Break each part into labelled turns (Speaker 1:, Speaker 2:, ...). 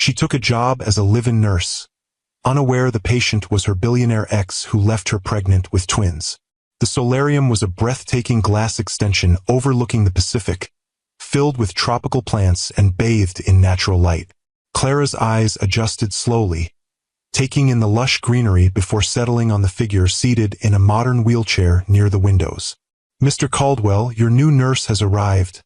Speaker 1: She took a job as a live-in nurse, unaware the patient was her billionaire ex who left her pregnant with twins. The solarium was a breathtaking glass extension overlooking the Pacific, filled with tropical plants and bathed in natural light. Clara's eyes adjusted slowly, taking in the lush greenery before settling on the figure seated in a modern wheelchair near the windows. "Mr. Caldwell, your new nurse has arrived,"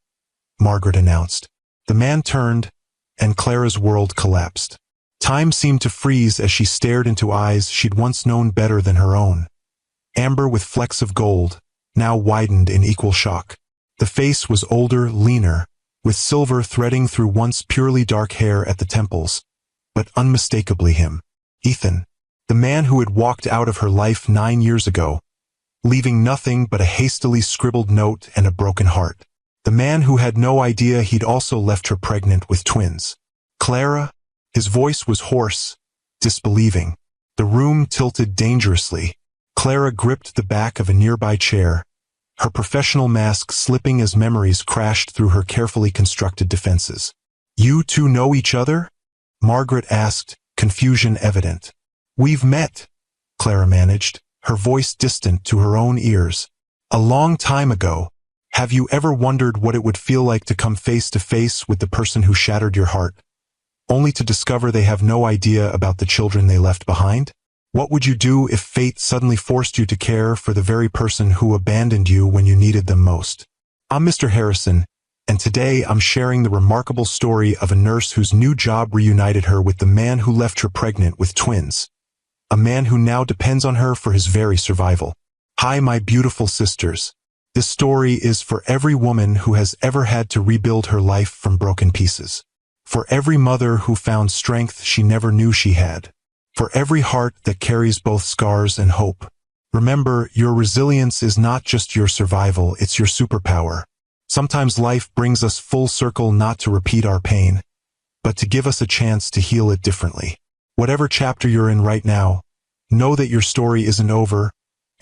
Speaker 1: Margaret announced. The man turned, and Clara's world collapsed. Time seemed to freeze as she stared into eyes she'd once known better than her own. Amber with flecks of gold, now widened in equal shock. The face was older, leaner, with silver threading through once purely dark hair at the temples, but unmistakably him. Ethan, the man who had walked out of her life 9 years ago, leaving nothing but a hastily scribbled note and a broken heart. The man who had no idea he'd also left her pregnant with twins. "Clara?" His voice was hoarse, disbelieving. The room tilted dangerously. Clara gripped the back of a nearby chair, her professional mask slipping as memories crashed through her carefully constructed defenses. "You two know each other?" Margaret asked, confusion evident. "We've met," Clara managed, her voice distant to her own ears. "A long time ago. Have you ever wondered what it would feel like to come face to face with the person who shattered your heart, only to discover they have no idea about the children they left behind? What would you do if fate suddenly forced you to care for the very person who abandoned you when you needed them most?" I'm Mr. Harrison, and today I'm sharing the remarkable story of a nurse whose new job reunited her with the man who left her pregnant with twins. A man who now depends on her for his very survival. Hi, my beautiful sisters. This story is for every woman who has ever had to rebuild her life from broken pieces. For every mother who found strength she never knew she had. For every heart that carries both scars and hope. Remember, your resilience is not just your survival, it's your superpower. Sometimes life brings us full circle not to repeat our pain, but to give us a chance to heal it differently. Whatever chapter you're in right now, know that your story isn't over,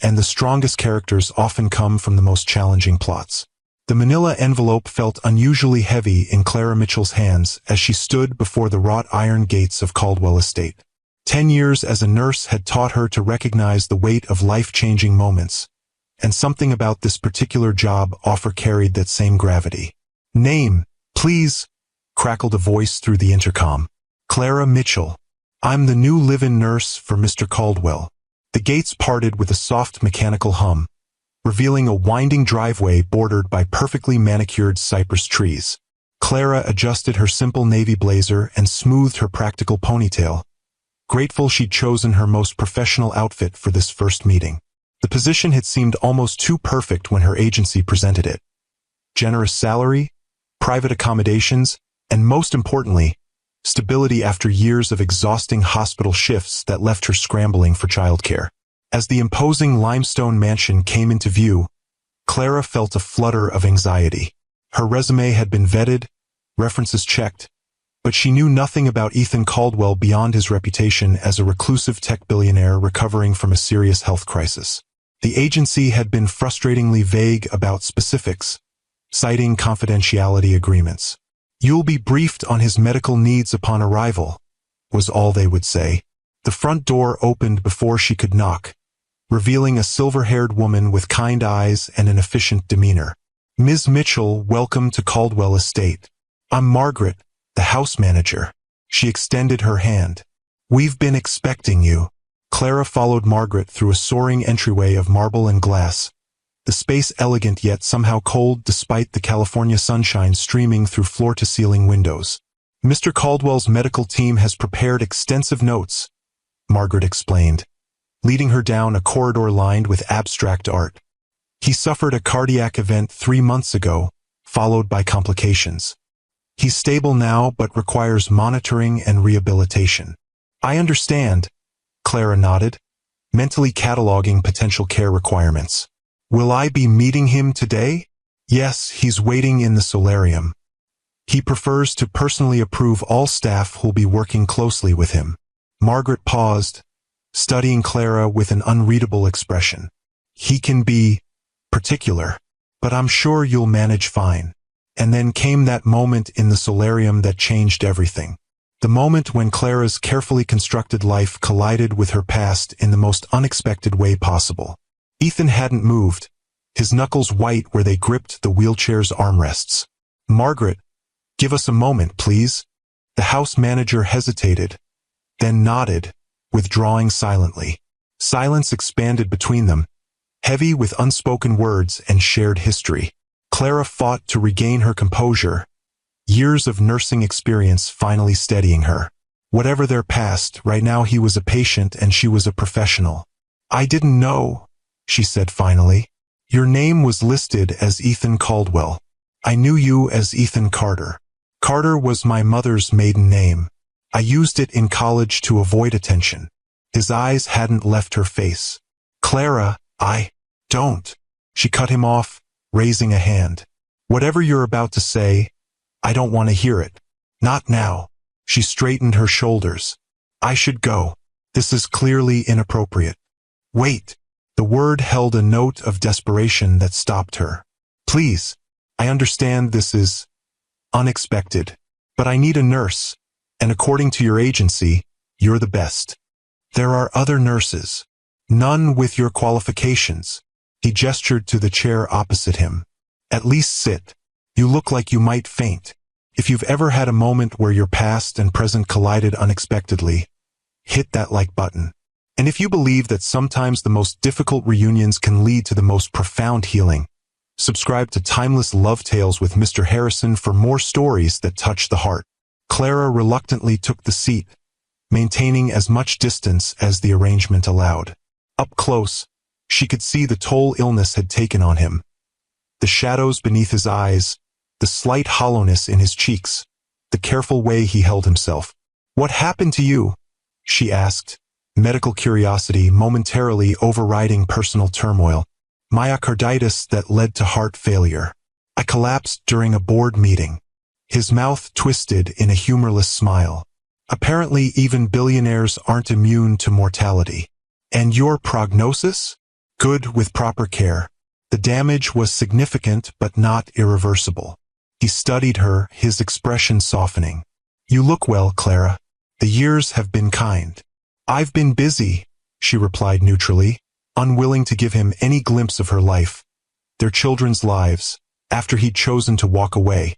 Speaker 1: and the strongest characters often come from the most challenging plots. The manila envelope felt unusually heavy in Clara Mitchell's hands as she stood before the wrought iron gates of Caldwell Estate. 10 years as a nurse had taught her to recognize the weight of life-changing moments, and something about this particular job offer carried that same gravity. "Name, please," crackled a voice through the intercom. "Clara Mitchell. I'm the new live-in nurse for Mr. Caldwell." The gates parted with a soft mechanical hum, revealing a winding driveway bordered by perfectly manicured cypress trees. Clara adjusted her simple navy blazer and smoothed her practical ponytail, grateful she'd chosen her most professional outfit for this first meeting. The position had seemed almost too perfect when her agency presented it. Generous salary, private accommodations, and most importantly, stability after years of exhausting hospital shifts that left her scrambling for childcare. As the imposing limestone mansion came into view, Clara felt a flutter of anxiety. Her resume had been vetted, references checked, but she knew nothing about Ethan Caldwell beyond his reputation as a reclusive tech billionaire recovering from a serious health crisis. The agency had been frustratingly vague about specifics, citing confidentiality agreements. "You'll be briefed on his medical needs upon arrival," was all they would say. The front door opened before she could knock, revealing a silver-haired woman with kind eyes and an efficient demeanor. "Ms. Mitchell, welcome to Caldwell Estate. I'm Margaret, the house manager." She extended her hand. "We've been expecting you." Clara followed Margaret through a soaring entryway of marble and glass, the space elegant yet somehow cold despite the California sunshine streaming through floor-to-ceiling windows. "Mr. Caldwell's medical team has prepared extensive notes," Margaret explained, leading her down a corridor lined with abstract art. "He suffered a cardiac event 3 months ago, followed by complications. He's stable now but requires monitoring and rehabilitation." "I understand," Clara nodded, mentally cataloging potential care requirements. "Will I be meeting him today?" "Yes, he's waiting in the solarium. He prefers to personally approve all staff who'll be working closely with him." Margaret paused, studying Clara with an unreadable expression. "He can be particular, but I'm sure you'll manage fine." And then came that moment in the solarium that changed everything. The moment when Clara's carefully constructed life collided with her past in the most unexpected way possible. Ethan hadn't moved, his knuckles white where they gripped the wheelchair's armrests. "Margaret, give us a moment, please." The house manager hesitated, then nodded, withdrawing silently. Silence expanded between them, heavy with unspoken words and shared history. Clara fought to regain her composure, years of nursing experience finally steadying her. Whatever their past, right now he was a patient and she was a professional. "I didn't know," she said finally. "Your name was listed as Ethan Caldwell. I knew you as Ethan Carter. Carter was my mother's maiden name. I used it in college to avoid attention." His eyes hadn't left her face. "Clara, I don't." She cut him off, raising a hand. "Whatever you're about to say, I don't want to hear it. Not now." She straightened her shoulders. "I should go. This is clearly inappropriate." "Wait." The word held a note of desperation that stopped her. "Please, I understand this is unexpected, but I need a nurse, and according to your agency, you're the best. There are other nurses. None with your qualifications." He gestured to the chair opposite him. "At least sit. You look like you might faint. If you've ever had a moment where your past and present collided unexpectedly, hit that like button. And if you believe that sometimes the most difficult reunions can lead to the most profound healing, subscribe to Timeless Love Tales with Mr. Harrison for more stories that touch the heart." Clara reluctantly took the seat, maintaining as much distance as the arrangement allowed. Up close, she could see the toll illness had taken on him. The shadows beneath his eyes, the slight hollowness in his cheeks, the careful way he held himself. "What happened to you?" she asked, medical curiosity momentarily overriding personal turmoil. "Myocarditis that led to heart failure. I collapsed during a board meeting." His mouth twisted in a humorless smile. "Apparently even billionaires aren't immune to mortality. And your prognosis? Good with proper care. The damage was significant but not irreversible." He studied her, his expression softening. "You look well, Clara. The years have been kind." "I've been busy," she replied neutrally, unwilling to give him any glimpse of her life, their children's lives, after he'd chosen to walk away.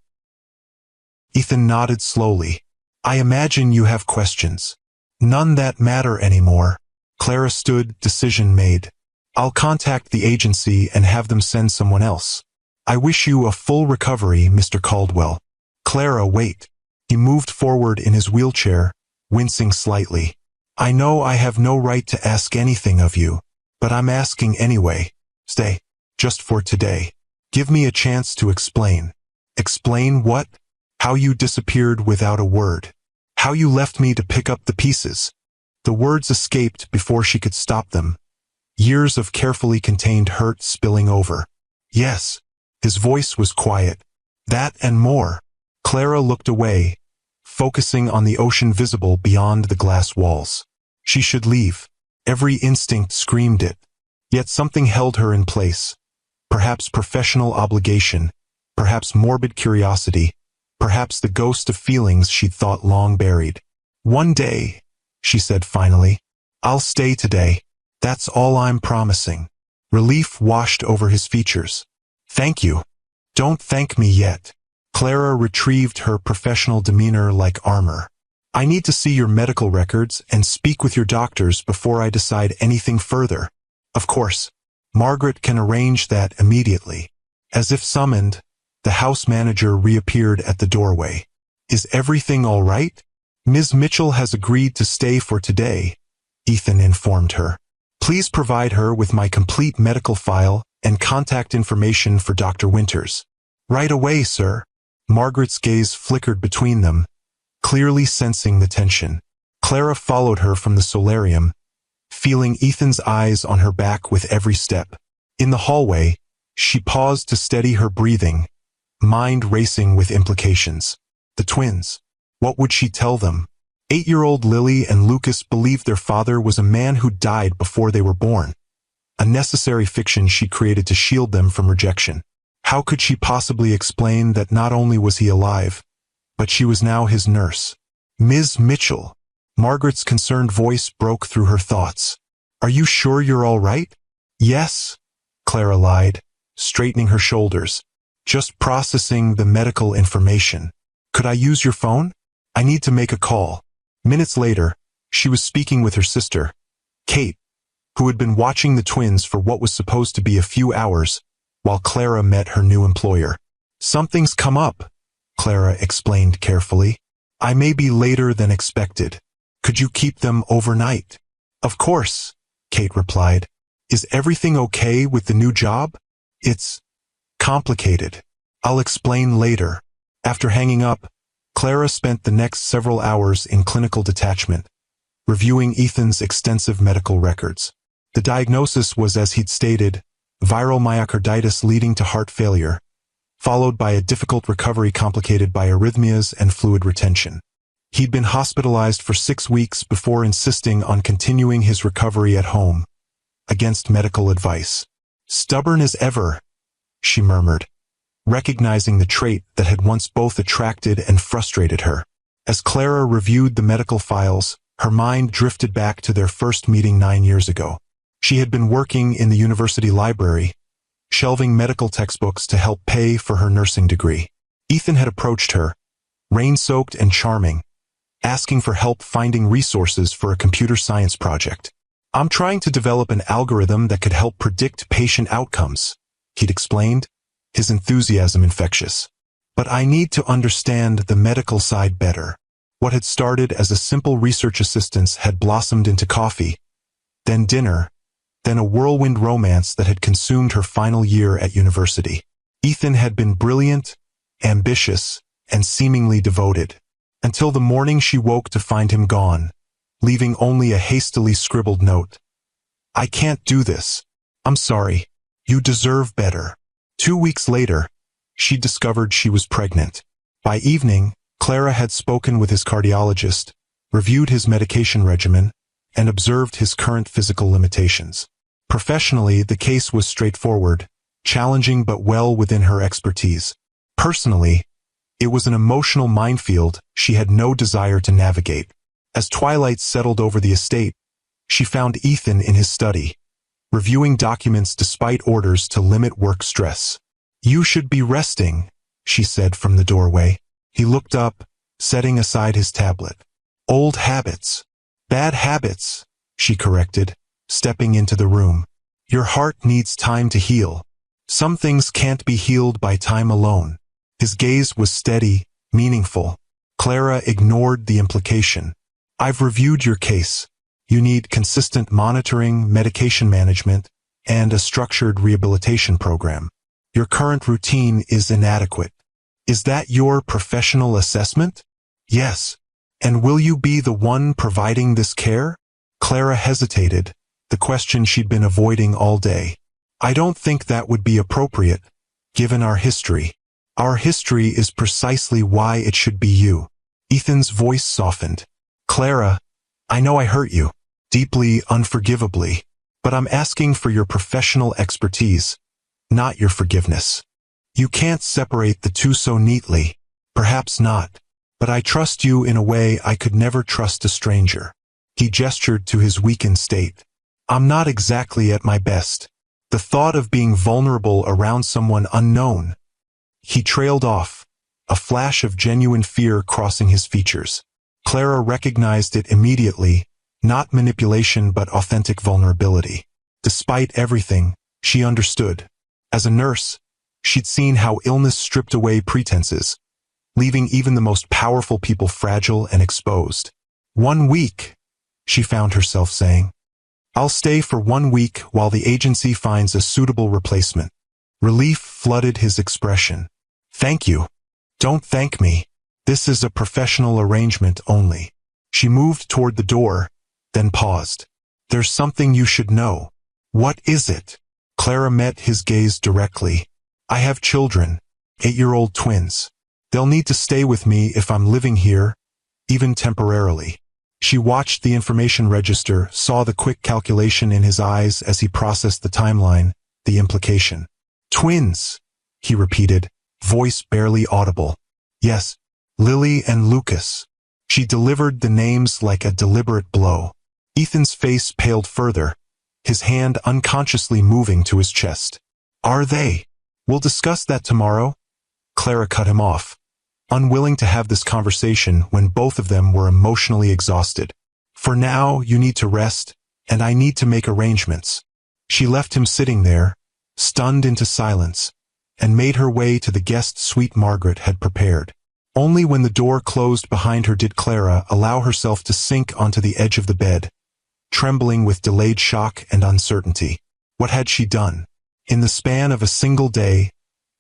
Speaker 1: Ethan nodded slowly. "I imagine you have questions." "None that matter anymore." Clara stood, decision made. "I'll contact the agency and have them send someone else. I wish you a full recovery, Mr. Caldwell." "Clara, wait." He moved forward in his wheelchair, wincing slightly. "I know I have no right to ask anything of you, but I'm asking anyway. Stay, just for today. Give me a chance to explain." "Explain what?" "How you disappeared without a word. How you left me to pick up the pieces." The words escaped before she could stop them. Years of carefully contained hurt spilling over. "Yes." His voice was quiet. "That and more." Clara looked away, focusing on the ocean visible beyond the glass walls. She should leave. Every instinct screamed it. Yet something held her in place. Perhaps professional obligation, perhaps morbid curiosity, perhaps the ghost of feelings she'd thought long buried. "One day," she said finally. "I'll stay today. That's all I'm promising." Relief washed over his features. "Thank you." "Don't thank me yet." Clara retrieved her professional demeanor like armor. "I need to see your medical records and speak with your doctors before I decide anything further." "Of course. Margaret can arrange that immediately." As if summoned, the house manager reappeared at the doorway. "Is everything all right?" "Ms. Mitchell has agreed to stay for today," Ethan informed her. "Please provide her with my complete medical file and contact information for Dr. Winters." "Right away, sir." Margaret's gaze flickered between them, clearly sensing the tension. Clara followed her from the solarium, feeling Ethan's eyes on her back with every step. In the hallway, she paused to steady her breathing, mind racing with implications. The twins. What would she tell them? 8-year-old Lily and Lucas believed their father was a man who died before they were born. A necessary fiction she created to shield them from rejection. How could she possibly explain that not only was he alive, but she was now his nurse? Ms. Mitchell. Margaret's concerned voice broke through her thoughts. Are you sure you're all right? Yes, Clara lied, straightening her shoulders. Just processing the medical information. Could I use your phone? I need to make a call. Minutes later, she was speaking with her sister, Kate, who had been watching the twins for what was supposed to be a few hours, while Clara met her new employer. Something's come up, Clara explained carefully. I may be later than expected. Could you keep them overnight? Of course, Kate replied. Is everything okay with the new job? It's complicated. I'll explain later. After hanging up, Clara spent the next several hours in clinical detachment, reviewing Ethan's extensive medical records. The diagnosis was, as he'd stated, viral myocarditis leading to heart failure, followed by a difficult recovery complicated by arrhythmias and fluid retention. He'd been hospitalized for 6 weeks before insisting on continuing his recovery at home, against medical advice. Stubborn as ever, she murmured, recognizing the trait that had once both attracted and frustrated her. As Clara reviewed the medical files, her mind drifted back to their first meeting 9 years ago. She had been working in the university library, shelving medical textbooks to help pay for her nursing degree. Ethan had approached her, rain-soaked and charming, asking for help finding resources for a computer science project. I'm trying to develop an algorithm that could help predict patient outcomes, he'd explained, his enthusiasm infectious. But I need to understand the medical side better. What had started as a simple research assistance had blossomed into coffee, then dinner, then a whirlwind romance that had consumed her final year at university. Ethan had been brilliant, ambitious, and seemingly devoted, until the morning she woke to find him gone, leaving only a hastily scribbled note. I can't do this. I'm sorry. You deserve better. 2 weeks later, she discovered she was pregnant. By evening, Clara had spoken with his cardiologist, reviewed his medication regimen, and observed his current physical limitations. Professionally, the case was straightforward, challenging but well within her expertise. Personally, it was an emotional minefield she had no desire to navigate. As twilight settled over the estate, she found Ethan in his study, reviewing documents despite orders to limit work stress. You should be resting, she said from the doorway. He looked up, setting aside his tablet. Old habits. Bad habits, she corrected, stepping into the room. Your heart needs time to heal. Some things can't be healed by time alone. His gaze was steady, meaningful. Clara ignored the implication. I've reviewed your case. You need consistent monitoring, medication management, and a structured rehabilitation program. Your current routine is inadequate. Is that your professional assessment? Yes. And will you be the one providing this care? Clara hesitated, the question she'd been avoiding all day. I don't think that would be appropriate, given our history. Our history is precisely why it should be you. Ethan's voice softened. Clara, I know I hurt you, deeply, unforgivably, but I'm asking for your professional expertise, not your forgiveness. You can't separate the two so neatly. Perhaps not, but I trust you in a way I could never trust a stranger. He gestured to his weakened state. I'm not exactly at my best. The thought of being vulnerable around someone unknown. He trailed off, a flash of genuine fear crossing his features. Clara recognized it immediately, not manipulation but authentic vulnerability. Despite everything, she understood. As a nurse, she'd seen how illness stripped away pretenses, leaving even the most powerful people fragile and exposed. 1 week, she found herself saying. I'll stay for 1 week while the agency finds a suitable replacement. Relief flooded his expression. Thank you. Don't thank me. This is a professional arrangement only. She moved toward the door, then paused. There's something you should know. What is it? Clara met his gaze directly. I have children, 8-year-old twins. They'll need to stay with me if I'm living here, even temporarily. She watched the information register, saw the quick calculation in his eyes as he processed the timeline, the implication. Twins, he repeated, voice barely audible. Yes, Lily and Lucas. She delivered the names like a deliberate blow. Ethan's face paled further, his hand unconsciously moving to his chest. Are they? We'll discuss that tomorrow. Clara cut him off, unwilling to have this conversation when both of them were emotionally exhausted. For now, you need to rest, and I need to make arrangements. She left him sitting there, stunned into silence, and made her way to the guest suite Margaret had prepared. Only when the door closed behind her did Clara allow herself to sink onto the edge of the bed, trembling with delayed shock and uncertainty. What had she done? In the span of a single day,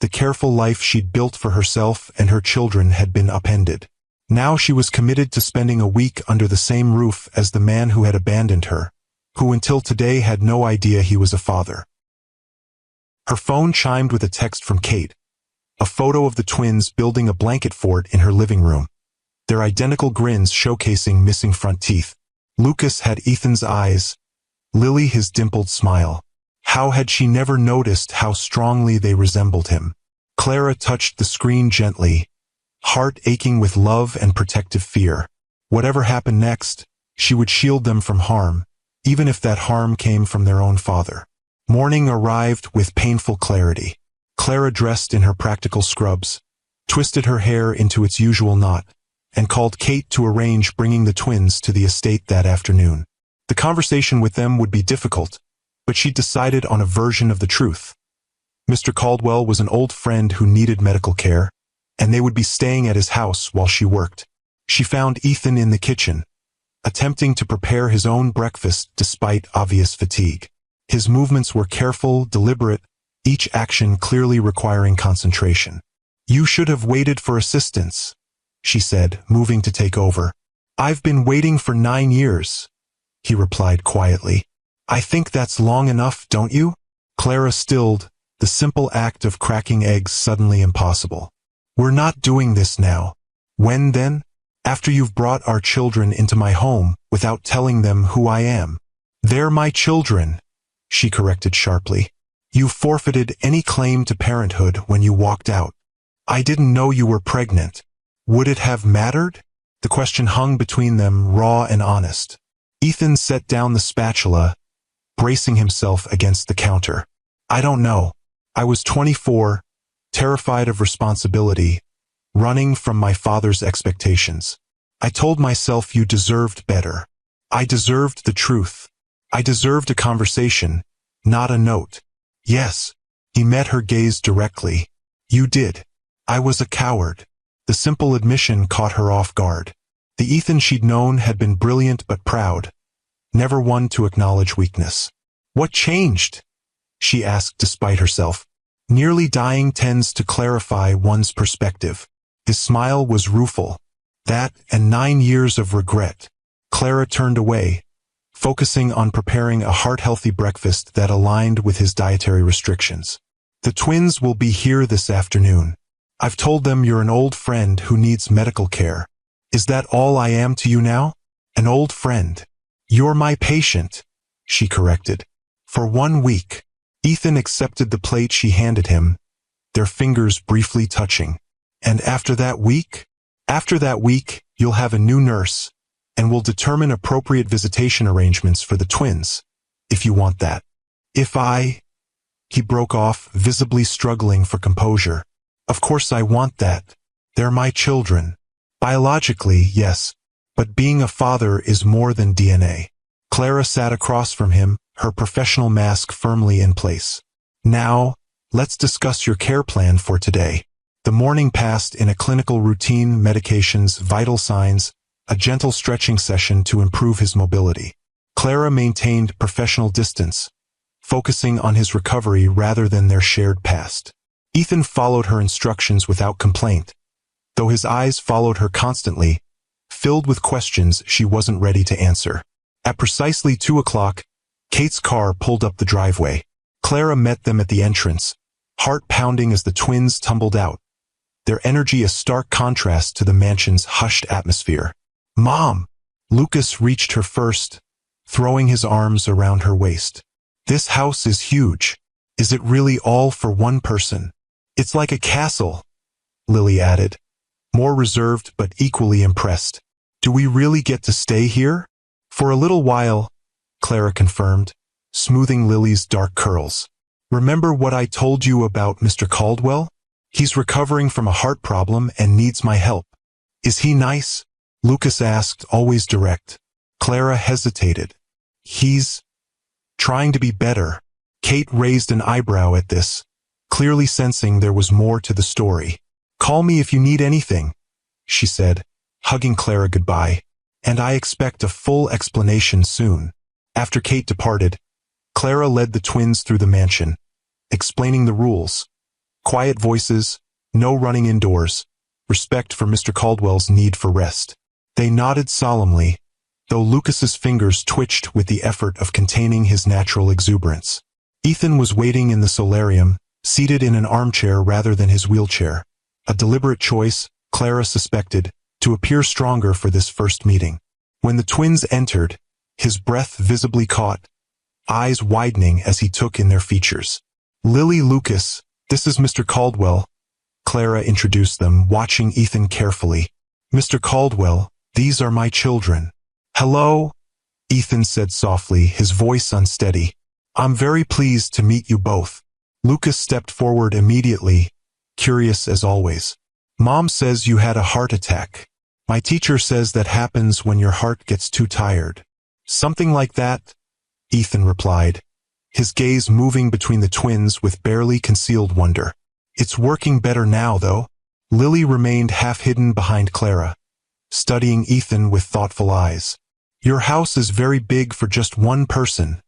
Speaker 1: the careful life she'd built for herself and her children had been upended. Now she was committed to spending a week under the same roof as the man who had abandoned her, who until today had no idea he was a father. Her phone chimed with a text from Kate, a photo of the twins building a blanket fort in her living room, their identical grins showcasing missing front teeth. Lucas had Ethan's eyes, Lily his dimpled smile. How had she never noticed how strongly they resembled him? Clara touched the screen gently, heart aching with love and protective fear. Whatever happened next, she would shield them from harm, even if that harm came from their own father. Morning arrived with painful clarity. Clara dressed in her practical scrubs, twisted her hair into its usual knot, and called Kate to arrange bringing the twins to the estate that afternoon. The conversation with them would be difficult, but she decided on a version of the truth. Mr. Caldwell was an old friend who needed medical care, and they would be staying at his house while she worked. She found Ethan in the kitchen, attempting to prepare his own breakfast despite obvious fatigue. His movements were careful, deliberate, each action clearly requiring concentration. "You should have waited for assistance," she said, moving to take over. "I've been waiting for 9 years," he replied quietly. "I think that's long enough, don't you?" Clara stilled, the simple act of cracking eggs suddenly impossible. "We're not doing this now." "When then?" "After you've brought our children into my home without telling them who I am." "They're my children," she corrected sharply. "You forfeited any claim to parenthood when you walked out. I didn't know you were pregnant. Would it have mattered?" The question hung between them, raw and honest. Ethan set down the spatula, bracing himself against the counter. "I don't know. I was 24, terrified of responsibility, running from my father's expectations. I told myself you deserved better. I deserved the truth. I deserved a conversation, not a note." "Yes." He met her gaze directly. "You did. I was a coward." The simple admission caught her off guard. The Ethan she'd known had been brilliant but proud, never one to acknowledge weakness. "What changed?" she asked despite herself. Nearly dying tends to clarify one's perspective. His smile was rueful. That and 9 years of regret. Clara turned away, focusing on preparing a heart-healthy breakfast that aligned with his dietary restrictions. "The twins will be here this afternoon. I've told them you're an old friend who needs medical care. Is that all I am to you now? An old friend?" "You're my patient," she corrected. "For 1 week." Ethan accepted the plate she handed him, their fingers briefly touching. "And after that week?" "After that week, you'll have a new nurse, and we'll determine appropriate visitation arrangements for the twins, if you want that." "If I—" He broke off, visibly struggling for composure. "Of course I want that. They're my children. Biologically, yes, but being a father is more than DNA." Clara sat across from him, her professional mask firmly in place. "Now, let's discuss your care plan for today." The morning passed in a clinical routine, medications, vital signs, a gentle stretching session to improve his mobility. Clara maintained professional distance, focusing on his recovery rather than their shared past. Ethan followed her instructions without complaint, though his eyes followed her constantly, filled with questions she wasn't ready to answer. At precisely 2 o'clock, Kate's car pulled up the driveway. Clara met them at the entrance, heart pounding as the twins tumbled out, their energy a stark contrast to the mansion's hushed atmosphere. "Mom!" Lucas reached her first, throwing his arms around her waist. "This house is huge. Is it really all for one person?" "It's like a castle," Lily added, more reserved but equally impressed. Do we really get to stay here? For a little while, Clara confirmed, smoothing Lily's dark curls. Remember what I told you about Mr. Caldwell? He's recovering from a heart problem and needs my help. Is he nice? Lucas asked, always direct. Clara hesitated. He's trying to be better. Kate raised an eyebrow at this, clearly sensing there was more to the story. Call me if you need anything, she said, hugging Clara goodbye, and I expect a full explanation soon. After Kate departed, Clara led the twins through the mansion, explaining the rules. Quiet voices, no running indoors, respect for Mr. Caldwell's need for rest. They nodded solemnly, though Lucas's fingers twitched with the effort of containing his natural exuberance. Ethan was waiting in the solarium, seated in an armchair rather than his wheelchair. A deliberate choice, Clara suspected, to appear stronger for this first meeting. When the twins entered, his breath visibly caught, eyes widening as he took in their features. Lily, Lucas, this is Mr. Caldwell, Clara introduced them, watching Ethan carefully. Mr. Caldwell, these are my children. Hello, Ethan said softly, his voice unsteady. I'm very pleased to meet you both. Lucas stepped forward immediately, curious as always. Mom says you had a heart attack. My teacher says that happens when your heart gets too tired. Something like that, Ethan replied, his gaze moving between the twins with barely concealed wonder. It's working better now, though. Lily remained half-hidden behind Clara, studying Ethan with thoughtful eyes. Your house is very big for just one person,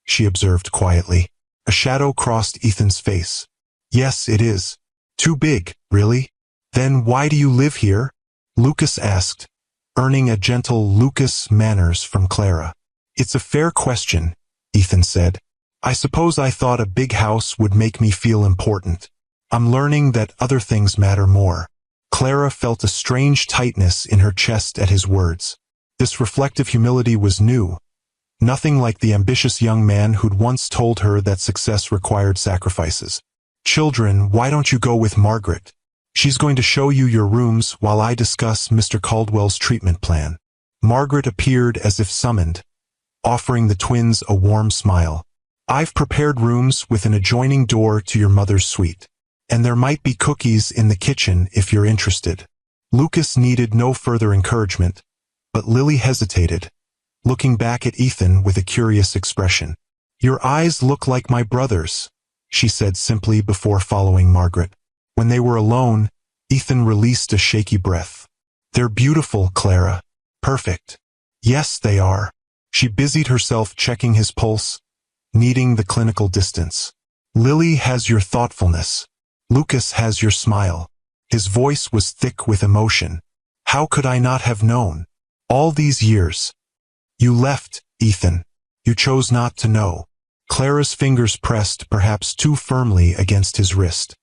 Speaker 1: she observed quietly. A shadow crossed Ethan's face. Yes, it is. Too big, really? Then why do you live here? Lucas asked, earning a gentle Lucas manners from Clara. It's a fair question, Ethan said. I suppose I thought a big house would make me feel important. I'm learning that other things matter more. Clara felt a strange tightness in her chest at his words. This reflective humility was new, nothing like the ambitious young man who'd once told her that success required sacrifices. Children, why don't you go with Margaret? She's going to show you your rooms while I discuss Mr. Caldwell's treatment plan. Margaret appeared as if summoned, offering the twins a warm smile. I've prepared rooms with an adjoining door to your mother's suite, and there might be cookies in the kitchen if you're interested. Lucas needed no further encouragement, but Lily hesitated, looking back at Ethan with a curious expression. Your eyes look like my brother's, she said simply before following Margaret. When they were alone, Ethan released a shaky breath. They're beautiful, Clara. Perfect. Yes, they are. She busied herself checking his pulse, needing the clinical distance. Lily has your thoughtfulness. Lucas has your smile. His voice was thick with emotion. How could I not have known? All these years. You left, Ethan. You chose not to know. Clara's fingers pressed perhaps too firmly against his wrist.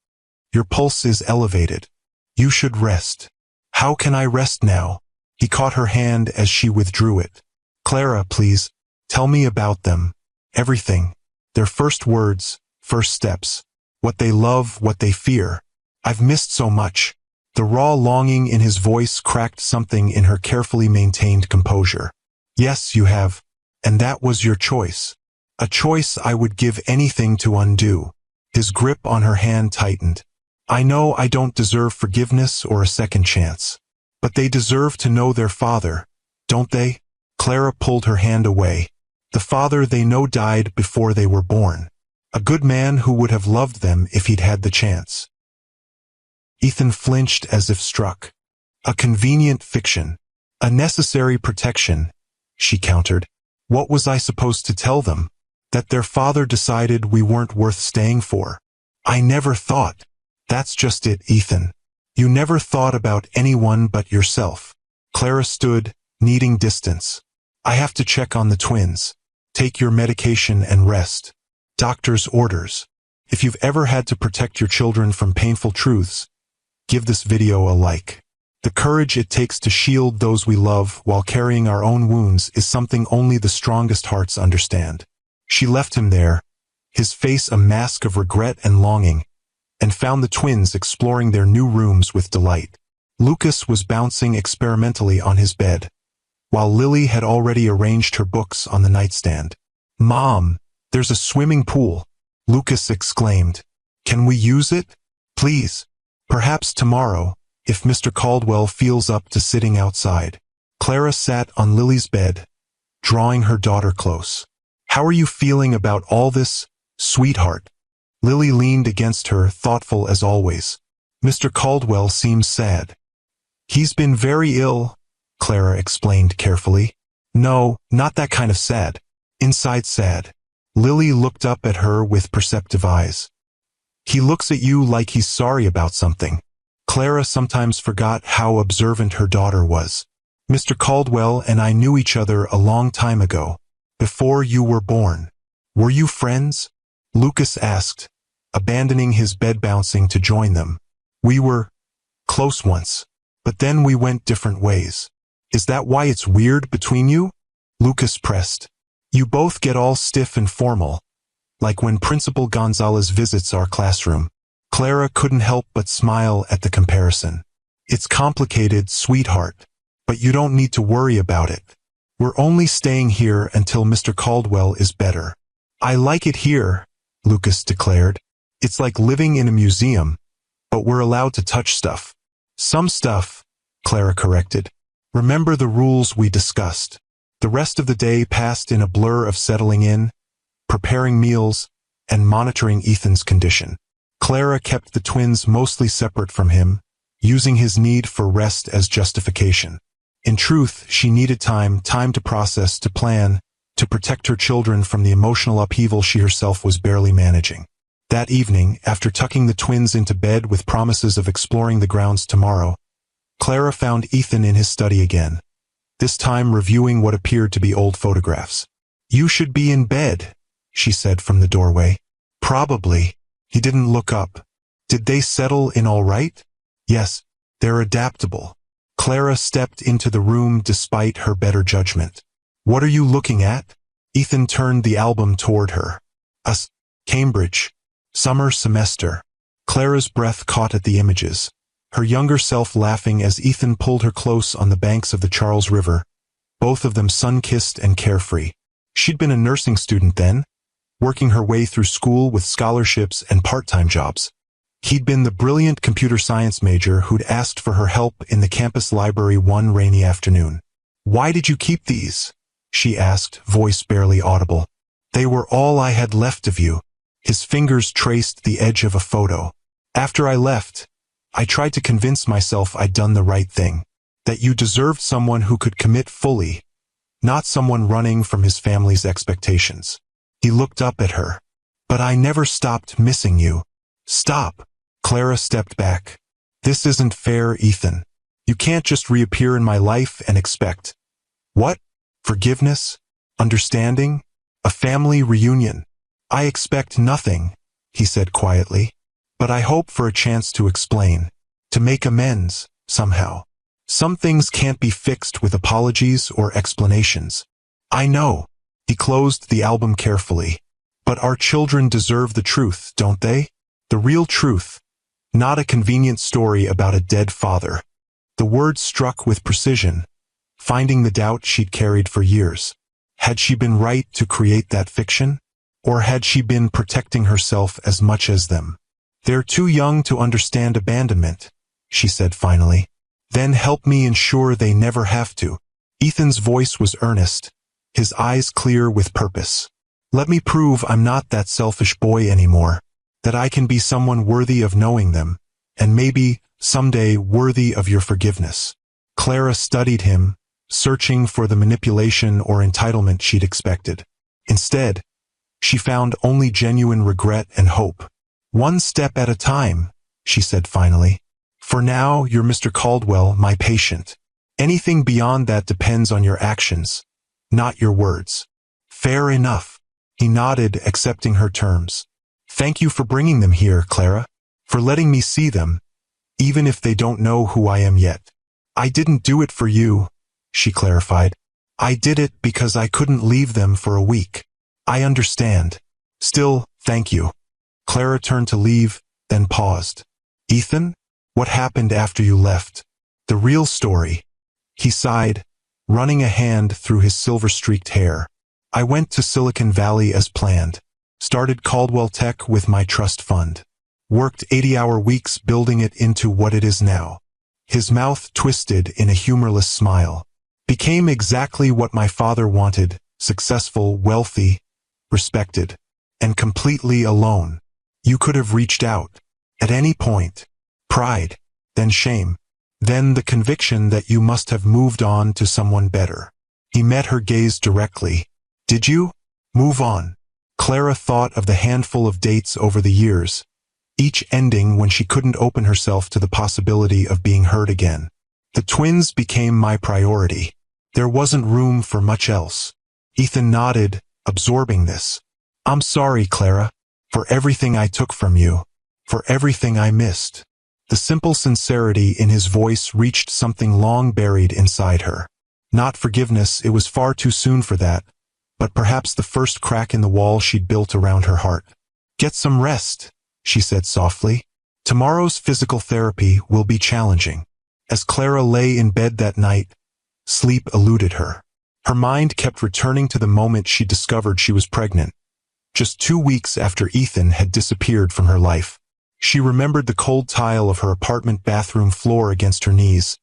Speaker 1: Your pulse is elevated. You should rest. How can I rest now? He caught her hand as she withdrew it. Clara, please, tell me about them. Everything. Their first words, first steps. What they love, what they fear. I've missed so much. The raw longing in his voice cracked something in her carefully maintained composure. Yes, you have. And that was your choice. A choice I would give anything to undo. His grip on her hand tightened. I know I don't deserve forgiveness or a second chance. But they deserve to know their father, don't they? Clara pulled her hand away. The father they know died before they were born. A good man who would have loved them if he'd had the chance. Ethan flinched as if struck. A convenient fiction. A necessary protection, she countered. What was I supposed to tell them? That their father decided we weren't worth staying for. I never thought. That's just it, Ethan. You never thought about anyone but yourself. Clara stood, needing distance. I have to check on the twins. Take your medication and rest. Doctor's orders. If you've ever had to protect your children from painful truths, give this video a like. The courage it takes to shield those we love while carrying our own wounds is something only the strongest hearts understand. She left him there, his face a mask of regret and longing, and found the twins exploring their new rooms with delight. Lucas was bouncing experimentally on his bed, while Lily had already arranged her books on the nightstand. "Mom, there's a swimming pool," Lucas exclaimed. "Can we use it? Please. Perhaps tomorrow, if Mr. Caldwell feels up to sitting outside." Clara sat on Lily's bed, drawing her daughter close. "How are you feeling about all this, sweetheart?" Lily leaned against her, thoughtful as always. "Mr. Caldwell seems sad." "He's been very ill," Clara explained carefully. "No, not that kind of sad. Inside sad." Lily looked up at her with perceptive eyes. "He looks at you like he's sorry about something." Clara sometimes forgot how observant her daughter was. "Mr. Caldwell and I knew each other a long time ago, before you were born." "Were you friends?" Lucas asked, abandoning his bed bouncing to join them. "We were close once, but then we went different ways." "Is that why it's weird between you?" Lucas pressed. "You both get all stiff and formal, like when Principal Gonzalez visits our classroom." Clara couldn't help but smile at the comparison. "It's complicated, sweetheart, but you don't need to worry about it. We're only staying here until Mr. Caldwell is better." "I like it here," Lucas declared. "It's like living in a museum, but we're allowed to touch stuff." "Some stuff," Clara corrected. "Remember the rules we discussed." The rest of the day passed in a blur of settling in, preparing meals, and monitoring Ethan's condition. Clara kept the twins mostly separate from him, using his need for rest as justification. In truth, she needed time to process, to plan, to protect her children from the emotional upheaval she herself was barely managing. That evening, after tucking the twins into bed with promises of exploring the grounds tomorrow, Clara found Ethan in his study again, this time reviewing what appeared to be old photographs. "You should be in bed," she said from the doorway. "Probably." He didn't look up. "Did they settle in all right?" "Yes, they're adaptable." Clara stepped into the room despite her better judgment. "What are you looking at?" Ethan turned the album toward her. Cambridge. Summer semester." Clara's breath caught at the images, her younger self laughing as Ethan pulled her close on the banks of the Charles River, both of them sun-kissed and carefree. She'd been a nursing student then, working her way through school with scholarships and part-time jobs. He'd been the brilliant computer science major who'd asked for her help in the campus library one rainy afternoon. "Why did you keep these?" she asked, voice barely audible. "They were all I had left of you." His fingers traced the edge of a photo. "After I left, I tried to convince myself I'd done the right thing, that you deserved someone who could commit fully, not someone running from his family's expectations." He looked up at her. "But I never stopped missing you." "Stop." Clara stepped back. "This isn't fair, Ethan. You can't just reappear in my life and expect—" "What? Forgiveness? Understanding? A family reunion?" "I expect nothing," he said quietly. "But I hope for a chance to explain, to make amends, somehow. Some things can't be fixed with apologies or explanations." "I know." He closed the album carefully. "But our children deserve the truth, don't they? The real truth, not a convenient story about a dead father." The words struck with precision, finding the doubt she'd carried for years. Had she been right to create that fiction? Or had she been protecting herself as much as them? "They're too young to understand abandonment," she said finally. "Then help me ensure they never have to." Ethan's voice was earnest, his eyes clear with purpose. "Let me prove I'm not that selfish boy anymore, that I can be someone worthy of knowing them, and maybe, someday, worthy of your forgiveness." Clara studied him, searching for the manipulation or entitlement she'd expected. Instead, she found only genuine regret and hope. "One step at a time," she said finally. "For now, you're Mr. Caldwell, my patient. Anything beyond that depends on your actions, not your words." "Fair enough." He nodded, accepting her terms. "Thank you for bringing them here, Clara, for letting me see them, even if they don't know who I am yet." "I didn't do it for you," she clarified. "I did it because I couldn't leave them for a week." "I understand. Still, thank you." Clara turned to leave, then paused. "Ethan? What happened after you left? The real story." He sighed, running a hand through his silver-streaked hair. I went to Silicon Valley as planned. Started Caldwell Tech with my trust fund. Worked 80-hour weeks building it into what it is now. His mouth twisted in a humorless smile. Became exactly what my father wanted, successful, wealthy, respected, and completely alone. You could have reached out. At any point. Pride. Then shame. Then the conviction that you must have moved on to someone better. He met her gaze directly. Did you? Move on. Clara thought of the handful of dates over the years, each ending when she couldn't open herself to the possibility of being hurt again. The twins became my priority. There wasn't room for much else. Ethan nodded, absorbing this. I'm sorry, Clara, for everything I took from you, for everything I missed. The simple sincerity in his voice reached something long buried inside her. Not forgiveness, it was far too soon for that, but perhaps the first crack in the wall she'd built around her heart. Get some rest, she said softly. Tomorrow's physical therapy will be challenging. As Clara lay in bed that night, sleep eluded her. Her mind kept returning to the moment she discovered she was pregnant. Just 2 weeks after Ethan had disappeared from her life. She remembered the cold tile of her apartment bathroom floor against her knees,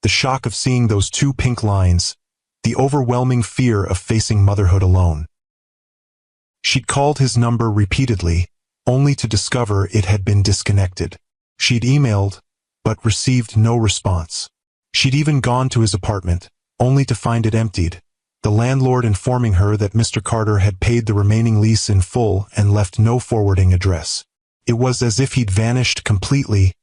Speaker 1: the shock of seeing those 2 pink lines, the overwhelming fear of facing motherhood alone. She'd called his number repeatedly, only to discover it had been disconnected. She'd emailed, but received no response. She'd even gone to his apartment, only to find it emptied, the landlord informing her that Mr. Carter had paid the remaining lease in full and left no forwarding address. It was as if he'd vanished completely,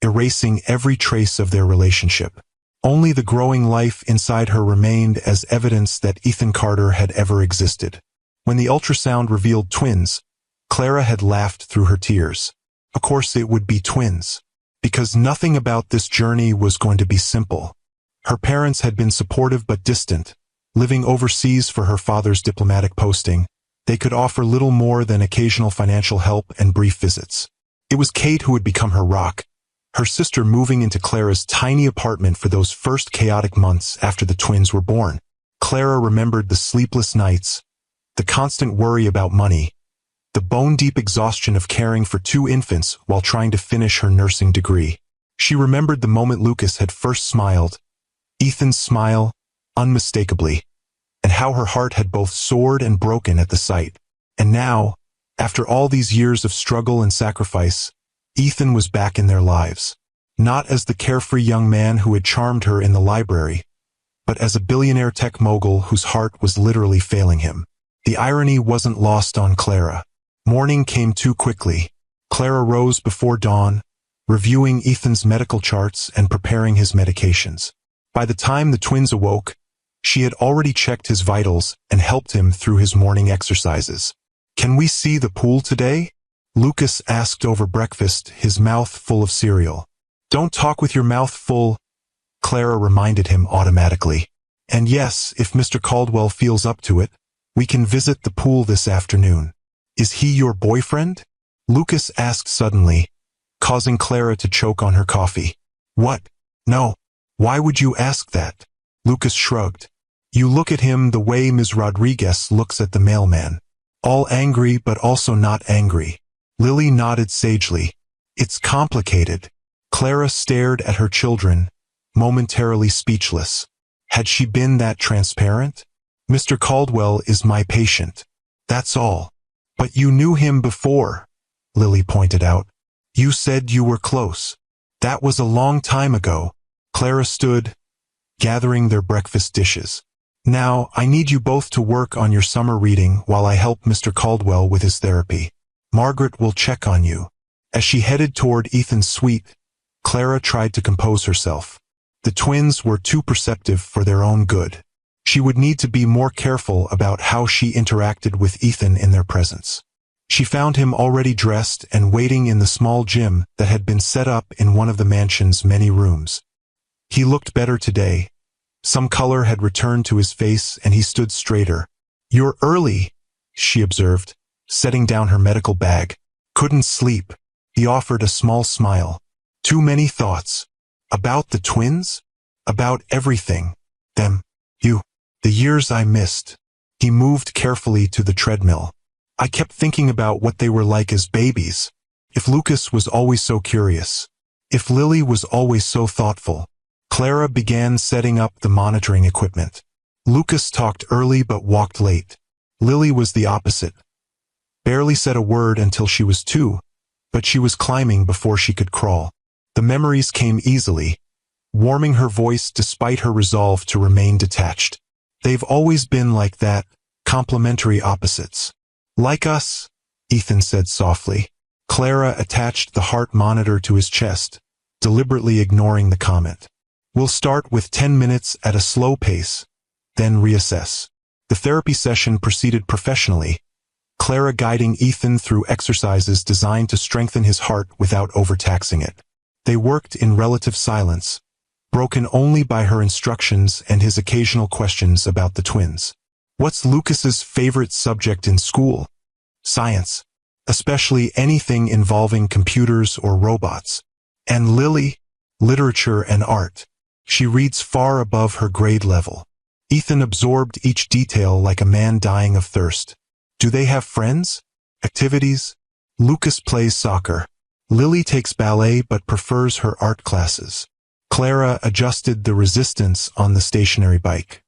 Speaker 1: erasing every trace of their relationship. Only the growing life inside her remained as evidence that Ethan Carter had ever existed. When the ultrasound revealed twins, Clara had laughed through her tears. Of course it would be twins. Because nothing about this journey was going to be simple. Her parents had been supportive but distant, living overseas for her father's diplomatic posting. They could offer little more than occasional financial help and brief visits. It was Kate who had become her rock, her sister moving into Clara's tiny apartment for those first chaotic months after the twins were born. Clara remembered the sleepless nights, the constant worry about money, the bone-deep exhaustion of caring for 2 infants while trying to finish her nursing degree. She remembered the moment Lucas had first smiled, Ethan's smile, unmistakably, and how her heart had both soared and broken at the sight. And now, after all these years of struggle and sacrifice, Ethan was back in their lives. Not as the carefree young man who had charmed her in the library, but as a billionaire tech mogul whose heart was literally failing him. The irony wasn't lost on Clara. Morning came too quickly. Clara rose before dawn, reviewing Ethan's medical charts and preparing his medications. By the time the twins awoke, she had already checked his vitals and helped him through his morning exercises. "Can we see the pool today?" Lucas asked over breakfast, his mouth full of cereal. "Don't talk with your mouth full," Clara reminded him automatically. "And yes, if Mr. Caldwell feels up to it, we can visit the pool this afternoon." "Is he your boyfriend?" Lucas asked suddenly, causing Clara to choke on her coffee. "What? No. Why would you ask that?" Lucas shrugged. "You look at him the way Ms. Rodriguez looks at the mailman. All angry but also not angry." Lily nodded sagely. "It's complicated." Clara stared at her children, momentarily speechless. Had she been that transparent? "Mr. Caldwell is my patient. That's all." "But you knew him before," Lily pointed out. "You said you were close." "That was a long time ago." Clara stood, gathering their breakfast dishes. "Now, I need you both to work on your summer reading while I help Mr. Caldwell with his therapy. Margaret will check on you." As she headed toward Ethan's suite, Clara tried to compose herself. The twins were too perceptive for their own good. She would need to be more careful about how she interacted with Ethan in their presence. She found him already dressed and waiting in the small gym that had been set up in one of the mansion's many rooms. He looked better today. Some color had returned to his face and he stood straighter. "You're early," she observed, setting down her medical bag. "Couldn't sleep." He offered a small smile. "Too many thoughts. About the twins? About everything. Them." You. The years I missed. He moved carefully to the treadmill. I kept thinking about what they were like as babies. If Lucas was always so curious. If Lily was always so thoughtful. Clara began setting up the monitoring equipment. Lucas talked early but walked late. Lily was the opposite. Barely said a word until she was 2, but she was climbing before she could crawl. The memories came easily, warming her voice despite her resolve to remain detached. They've always been like that, complementary opposites. Like us, Ethan said softly. Clara attached the heart monitor to his chest, deliberately ignoring the comment. We'll start with 10 minutes at a slow pace, then reassess. The therapy session proceeded professionally, Clara guiding Ethan through exercises designed to strengthen his heart without overtaxing it. They worked in relative silence, broken only by her instructions and his occasional questions about the twins. What's Lucas's favorite subject in school? Science, especially anything involving computers or robots. And Lily? Literature and art. She reads far above her grade level. Ethan absorbed each detail like a man dying of thirst. Do they have friends? Activities? Lucas plays soccer. Lily takes ballet but prefers her art classes. Clara adjusted the resistance on the stationary bike.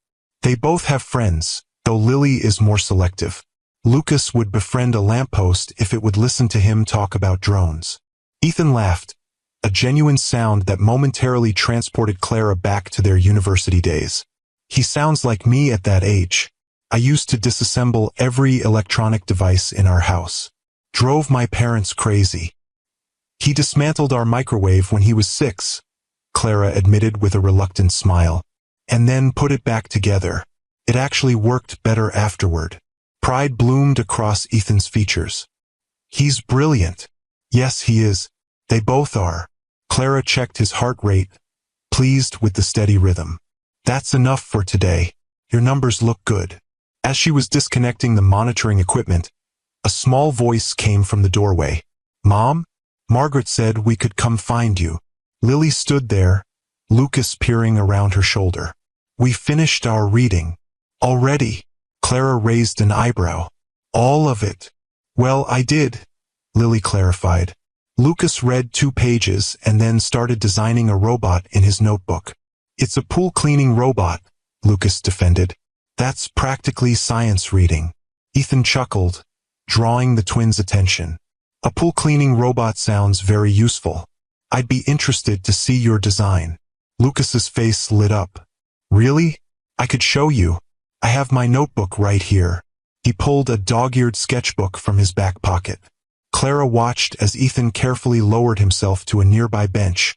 Speaker 1: They both have friends, though Lily is more selective. Lucas would befriend a lamppost if it would listen to him talk about drones. Ethan laughed, a genuine sound that momentarily transported Clara back to their university days. He sounds like me at that age. I used to disassemble every electronic device in our house. Drove my parents crazy. He dismantled our microwave when he was 6, Clara admitted with a reluctant smile, and then put it back together. It actually worked better afterward. Pride bloomed across Ethan's features. He's brilliant. Yes, he is. They both are. Clara checked his heart rate, pleased with the steady rhythm. That's enough for today. Your numbers look good. As she was disconnecting the monitoring equipment, a small voice came from the doorway. Mom? Margaret said we could come find you. Lily stood there, Lucas peering around her shoulder. We finished our reading. Already? Clara raised an eyebrow. All of it. Well, I did, Lily clarified. Lucas read 2 pages and then started designing a robot in his notebook. It's a pool cleaning robot, Lucas defended. That's practically science reading. Ethan chuckled, drawing the twins' attention. A pool cleaning robot sounds very useful. I'd be interested to see your design. Lucas's face lit up. Really? I could show you. I have my notebook right here. He pulled a dog-eared sketchbook from his back pocket. Clara watched as Ethan carefully lowered himself to a nearby bench,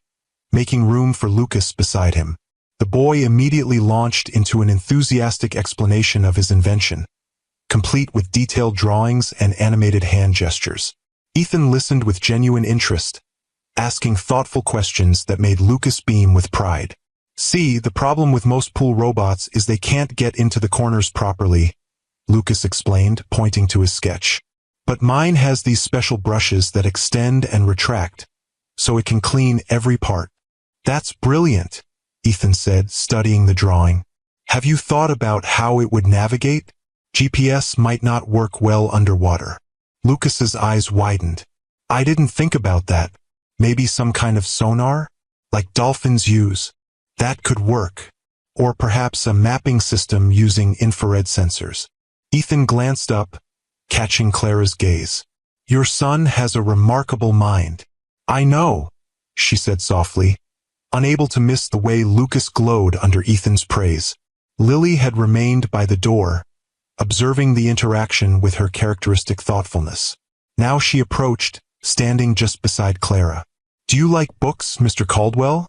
Speaker 1: making room for Lucas beside him. The boy immediately launched into an enthusiastic explanation of his invention, complete with detailed drawings and animated hand gestures. Ethan listened with genuine interest, asking thoughtful questions that made Lucas beam with pride. See, the problem with most pool robots is they can't get into the corners properly, Lucas explained, pointing to his sketch. But mine has these special brushes that extend and retract, so it can clean every part. That's brilliant, Ethan said, studying the drawing. Have you thought about how it would navigate? GPS might not work well underwater. Lucas's eyes widened. I didn't think about that. Maybe some kind of sonar? Like dolphins use. That could work. Or perhaps a mapping system using infrared sensors. Ethan glanced up, catching Clara's gaze. Your son has a remarkable mind. I know, she said softly, unable to miss the way Lucas glowed under Ethan's praise. Lily had remained by the door, observing the interaction with her characteristic thoughtfulness. Now she approached, standing just beside Clara. Do you like books, Mr. Caldwell?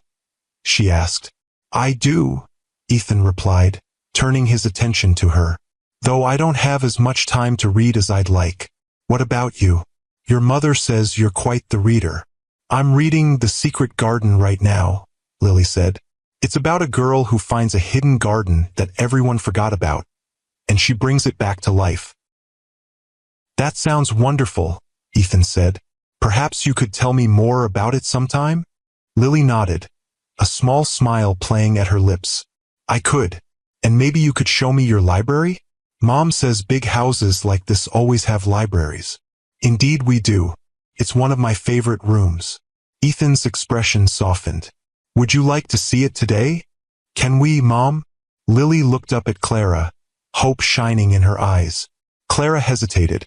Speaker 1: She asked. I do, Ethan replied, turning his attention to her. Though I don't have as much time to read as I'd like. What about you? Your mother says you're quite the reader. I'm reading The Secret Garden right now, Lily said. It's about a girl who finds a hidden garden that everyone forgot about, and she brings it back to life. That sounds wonderful, Ethan said. Perhaps you could tell me more about it sometime? Lily nodded, a small smile playing at her lips. I could. And maybe you could show me your library? Mom says big houses like this always have libraries. Indeed we do. It's one of my favorite rooms. Ethan's expression softened. Would you like to see it today? Can we, Mom? Lily looked up at Clara, hope shining in her eyes. Clara hesitated,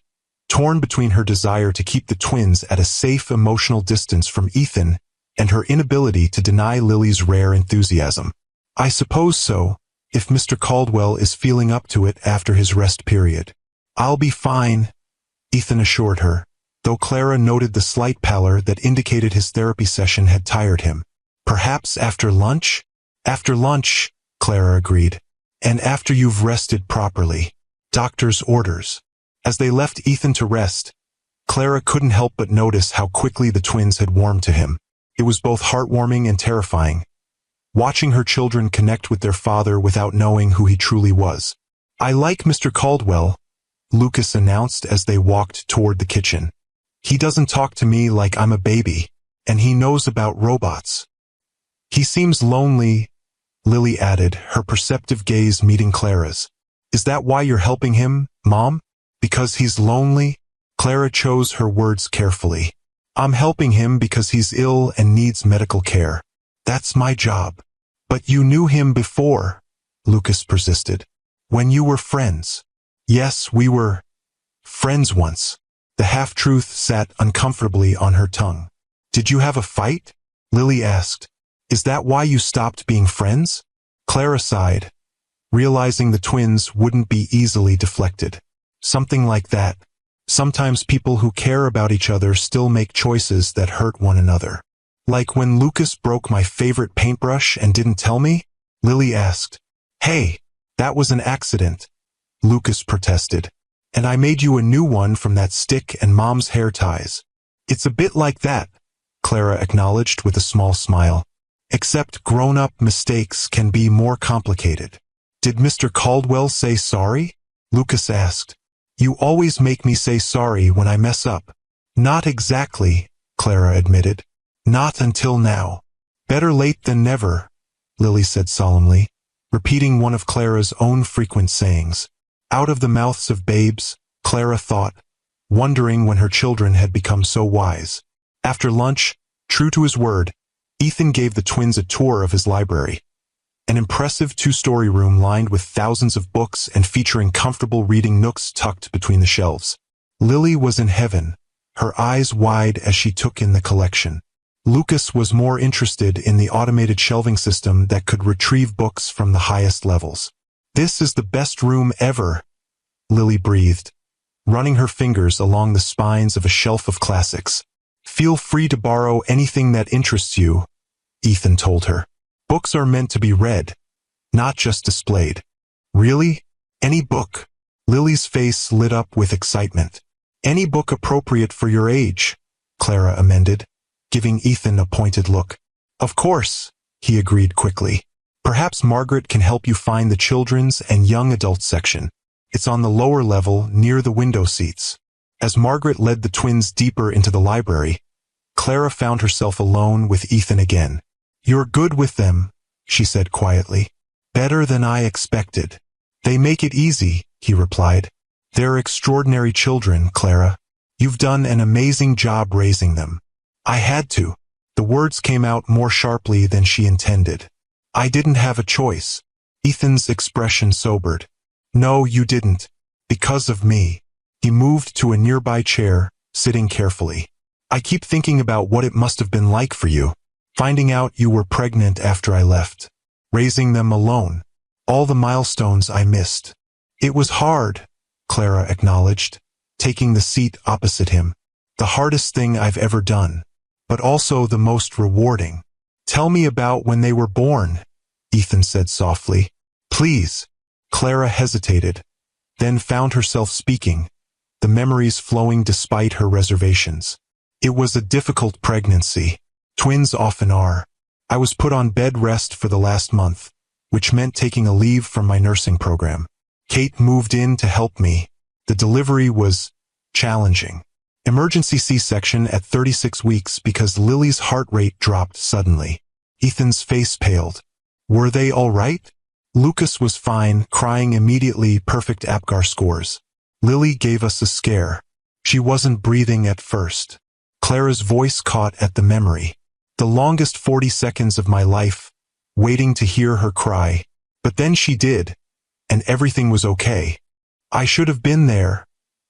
Speaker 1: torn between her desire to keep the twins at a safe emotional distance from Ethan and her inability to deny Lily's rare enthusiasm. I suppose so, if Mr. Caldwell is feeling up to it after his rest period. I'll be fine, Ethan assured her, though Clara noted the slight pallor that indicated his therapy session had tired him. Perhaps after lunch? After lunch, Clara agreed. And after you've rested properly. Doctor's orders. As they left Ethan to rest, Clara couldn't help but notice how quickly the twins had warmed to him. It was both heartwarming and terrifying, watching her children connect with their father without knowing who he truly was. I like Mr. Caldwell, Lucas announced as they walked toward the kitchen. He doesn't talk to me like I'm a baby, and he knows about robots. He seems lonely, Lily added, her perceptive gaze meeting Clara's. Is that why you're helping him, Mom? Because he's lonely? Clara chose her words carefully. I'm helping him because he's ill and needs medical care. That's my job. But you knew him before, Lucas persisted. When you were friends. Yes, we were friends once. The half-truth sat uncomfortably on her tongue. Did you have a fight? Lily asked. Is that why you stopped being friends? Clara sighed, realizing the twins wouldn't be easily deflected. Something like that. Sometimes people who care about each other still make choices that hurt one another. Like when Lucas broke my favorite paintbrush and didn't tell me? Lily asked. Hey, that was an accident, Lucas protested. And I made you a new one from that stick and Mom's hair ties. It's a bit like that, Clara acknowledged with a small smile. Except grown-up mistakes can be more complicated. Did Mr. Caldwell say sorry? Lucas asked. You always make me say sorry when I mess up. Not exactly, Clara admitted. Not until now. Better late than never, Lily said solemnly, repeating one of Clara's own frequent sayings. Out of the mouths of babes, Clara thought, wondering when her children had become so wise. After lunch, true to his word, Ethan gave the twins a tour of his library. An impressive two-story room lined with thousands of books and featuring comfortable reading nooks tucked between the shelves. Lily was in heaven, her eyes wide as she took in the collection. Lucas was more interested in the automated shelving system that could retrieve books from the highest levels. This is the best room ever, Lily breathed, running her fingers along the spines of a shelf of classics. Feel free to borrow anything that interests you, Ethan told her. Books are meant to be read, not just displayed. Really? Any book? Lily's face lit up with excitement. Any book appropriate for your age, Clara amended, giving Ethan a pointed look. Of course, he agreed quickly. Perhaps Margaret can help you find the children's and young adult section. It's on the lower level near the window seats. As Margaret led the twins deeper into the library, Clara found herself alone with Ethan again. You're good with them, she said quietly. Better than I expected. They make it easy, he replied. They're extraordinary children, Clara. You've done an amazing job raising them. I had to. The words came out more sharply than she intended. I didn't have a choice. Ethan's expression sobered. No, you didn't. Because of me. He moved to a nearby chair, sitting carefully. I keep thinking about what it must have been like for you. Finding out you were pregnant after I left. Raising them alone. All the milestones I missed. It was hard, Clara acknowledged, taking the seat opposite him. The hardest thing I've ever done. But also the most rewarding. Tell me about when they were born, Ethan said softly. Please. Clara hesitated, then found herself speaking, the memories flowing despite her reservations. It was a difficult pregnancy. Twins often are. I was put on bed rest for the last month, which meant taking a leave from my nursing program. Kate moved in to help me. The delivery was challenging. Emergency C-section at 36 weeks because Lily's heart rate dropped suddenly. Ethan's face paled. Were they all right? Lucas was fine, crying immediately, perfect APGAR scores. Lily gave us a scare. She wasn't breathing at first. Clara's voice caught at the memory. The longest 40 seconds of my life, waiting to hear her cry. But then she did, and everything was okay. I should have been there,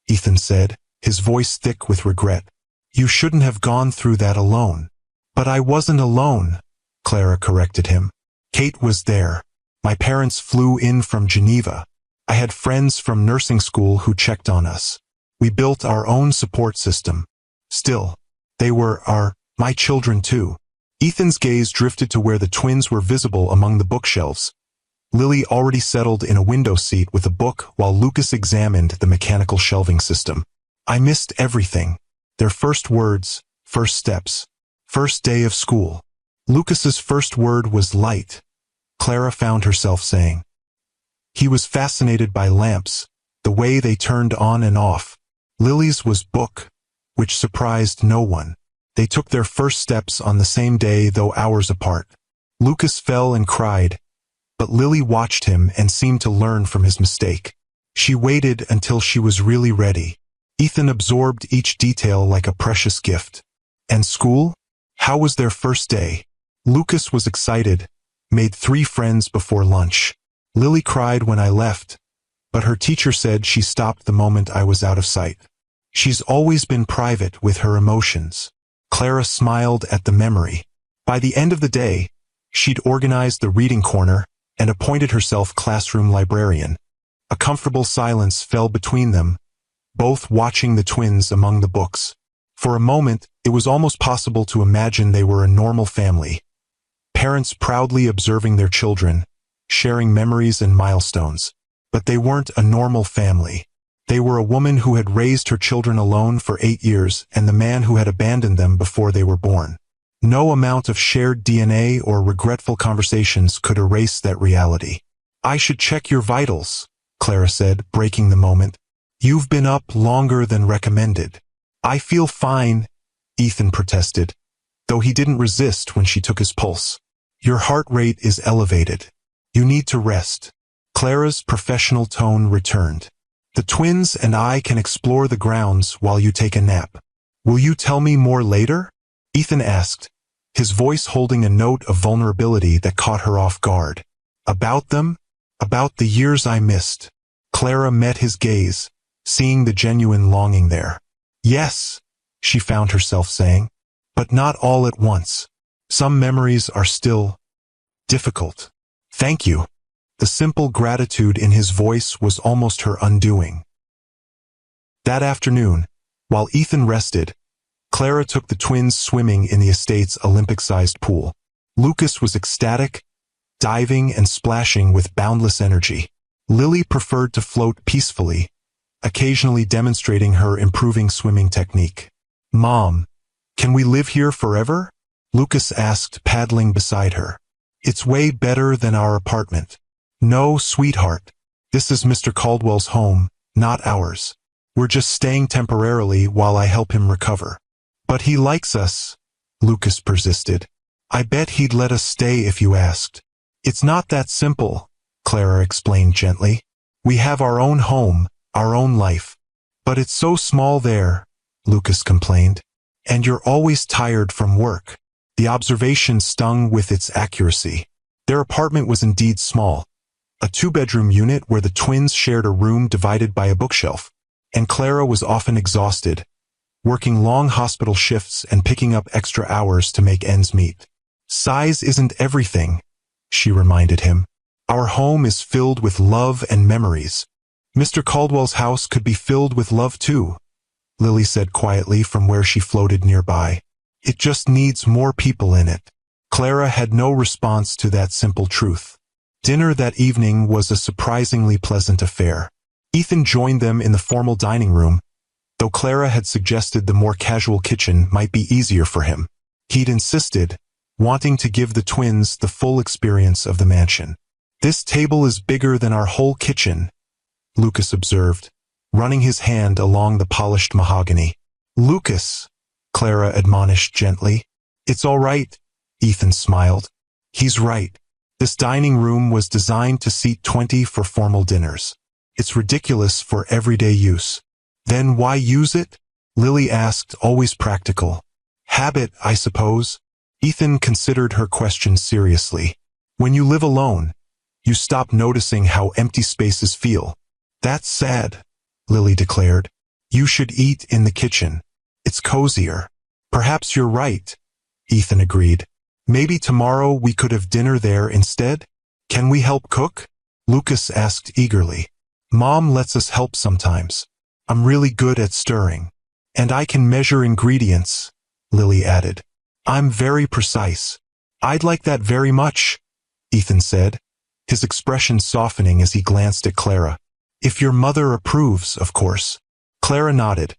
Speaker 1: Ethan said, his voice thick with regret. You shouldn't have gone through that alone. But I wasn't alone, Clara corrected him. Kate was there. My parents flew in from Geneva. I had friends from nursing school who checked on us. We built our own support system. Still, they were my children too. Ethan's gaze drifted to where the twins were visible among the bookshelves. Lily already settled in a window seat with a book while Lucas examined the mechanical shelving system. I missed everything. Their first words, first steps, first day of school. Lucas's first word was light. Clara found herself saying. He was fascinated by lamps, the way they turned on and off. Lily's was book, which surprised no one. They took their first steps on the same day, though hours apart. Lucas fell and cried, but Lily watched him and seemed to learn from his mistake. She waited until she was really ready. Ethan absorbed each detail like a precious gift. And school? How was their first day? Lucas was excited, made 3 friends before lunch. Lily cried when I left, but her teacher said she stopped the moment I was out of sight. She's always been private with her emotions. Clara smiled at the memory. By the end of the day, she'd organized the reading corner and appointed herself classroom librarian. A comfortable silence fell between them, both watching the twins among the books. For a moment, it was almost possible to imagine they were a normal family. Parents proudly observing their children, sharing memories and milestones. But they weren't a normal family. They were a woman who had raised her children alone for 8 years and the man who had abandoned them before they were born. No amount of shared DNA or regretful conversations could erase that reality. I should check your vitals, Clara said, breaking the moment. You've been up longer than recommended. I feel fine, Ethan protested, though he didn't resist when she took his pulse. Your heart rate is elevated. You need to rest. Clara's professional tone returned. The twins and I can explore the grounds while you take a nap. Will you tell me more later? Ethan asked, his voice holding a note of vulnerability that caught her off guard. About them? About the years I missed. Clara met his gaze, seeing the genuine longing there. Yes, she found herself saying, but not all at once. Some memories are still difficult. Thank you. The simple gratitude in his voice was almost her undoing. That afternoon, while Ethan rested, Clara took the twins swimming in the estate's Olympic-sized pool. Lucas was ecstatic, diving and splashing with boundless energy. Lily preferred to float peacefully, occasionally demonstrating her improving swimming technique. Mom, can we live here forever? Lucas asked, paddling beside her. It's way better than our apartment. No, sweetheart. This is Mr. Caldwell's home, not ours. We're just staying temporarily while I help him recover. But he likes us, Lucas persisted. I bet he'd let us stay if you asked. It's not that simple, Clara explained gently. We have our own home, our own life. But it's so small there, Lucas complained. And you're always tired from work. The observation stung with its accuracy. Their apartment was indeed small. A 2-bedroom unit where the twins shared a room divided by a bookshelf. And Clara was often exhausted, working long hospital shifts and picking up extra hours to make ends meet. Size isn't everything, she reminded him. Our home is filled with love and memories. Mr. Caldwell's house could be filled with love too, Lily said quietly from where she floated nearby. It just needs more people in it. Clara had no response to that simple truth. Dinner that evening was a surprisingly pleasant affair. Ethan joined them in the formal dining room, though Clara had suggested the more casual kitchen might be easier for him. He'd insisted, wanting to give the twins the full experience of the mansion. This table is bigger than our whole kitchen, Lucas observed, running his hand along the polished mahogany. Lucas, Clara admonished gently. It's all right, Ethan smiled. He's right. This dining room was designed to seat 20 for formal dinners. It's ridiculous for everyday use. Then why use it? Lily asked, always practical. Habit, I suppose. Ethan considered her question seriously. When you live alone, you stop noticing how empty spaces feel. That's sad, Lily declared. You should eat in the kitchen. It's cozier. Perhaps you're right, Ethan agreed. Maybe tomorrow we could have dinner there instead? Can we help cook? Lucas asked eagerly. Mom lets us help sometimes. I'm really good at stirring. And I can measure ingredients, Lily added. I'm very precise. I'd like that very much, Ethan said, his expression softening as he glanced at Clara. If your mother approves, of course. Clara nodded,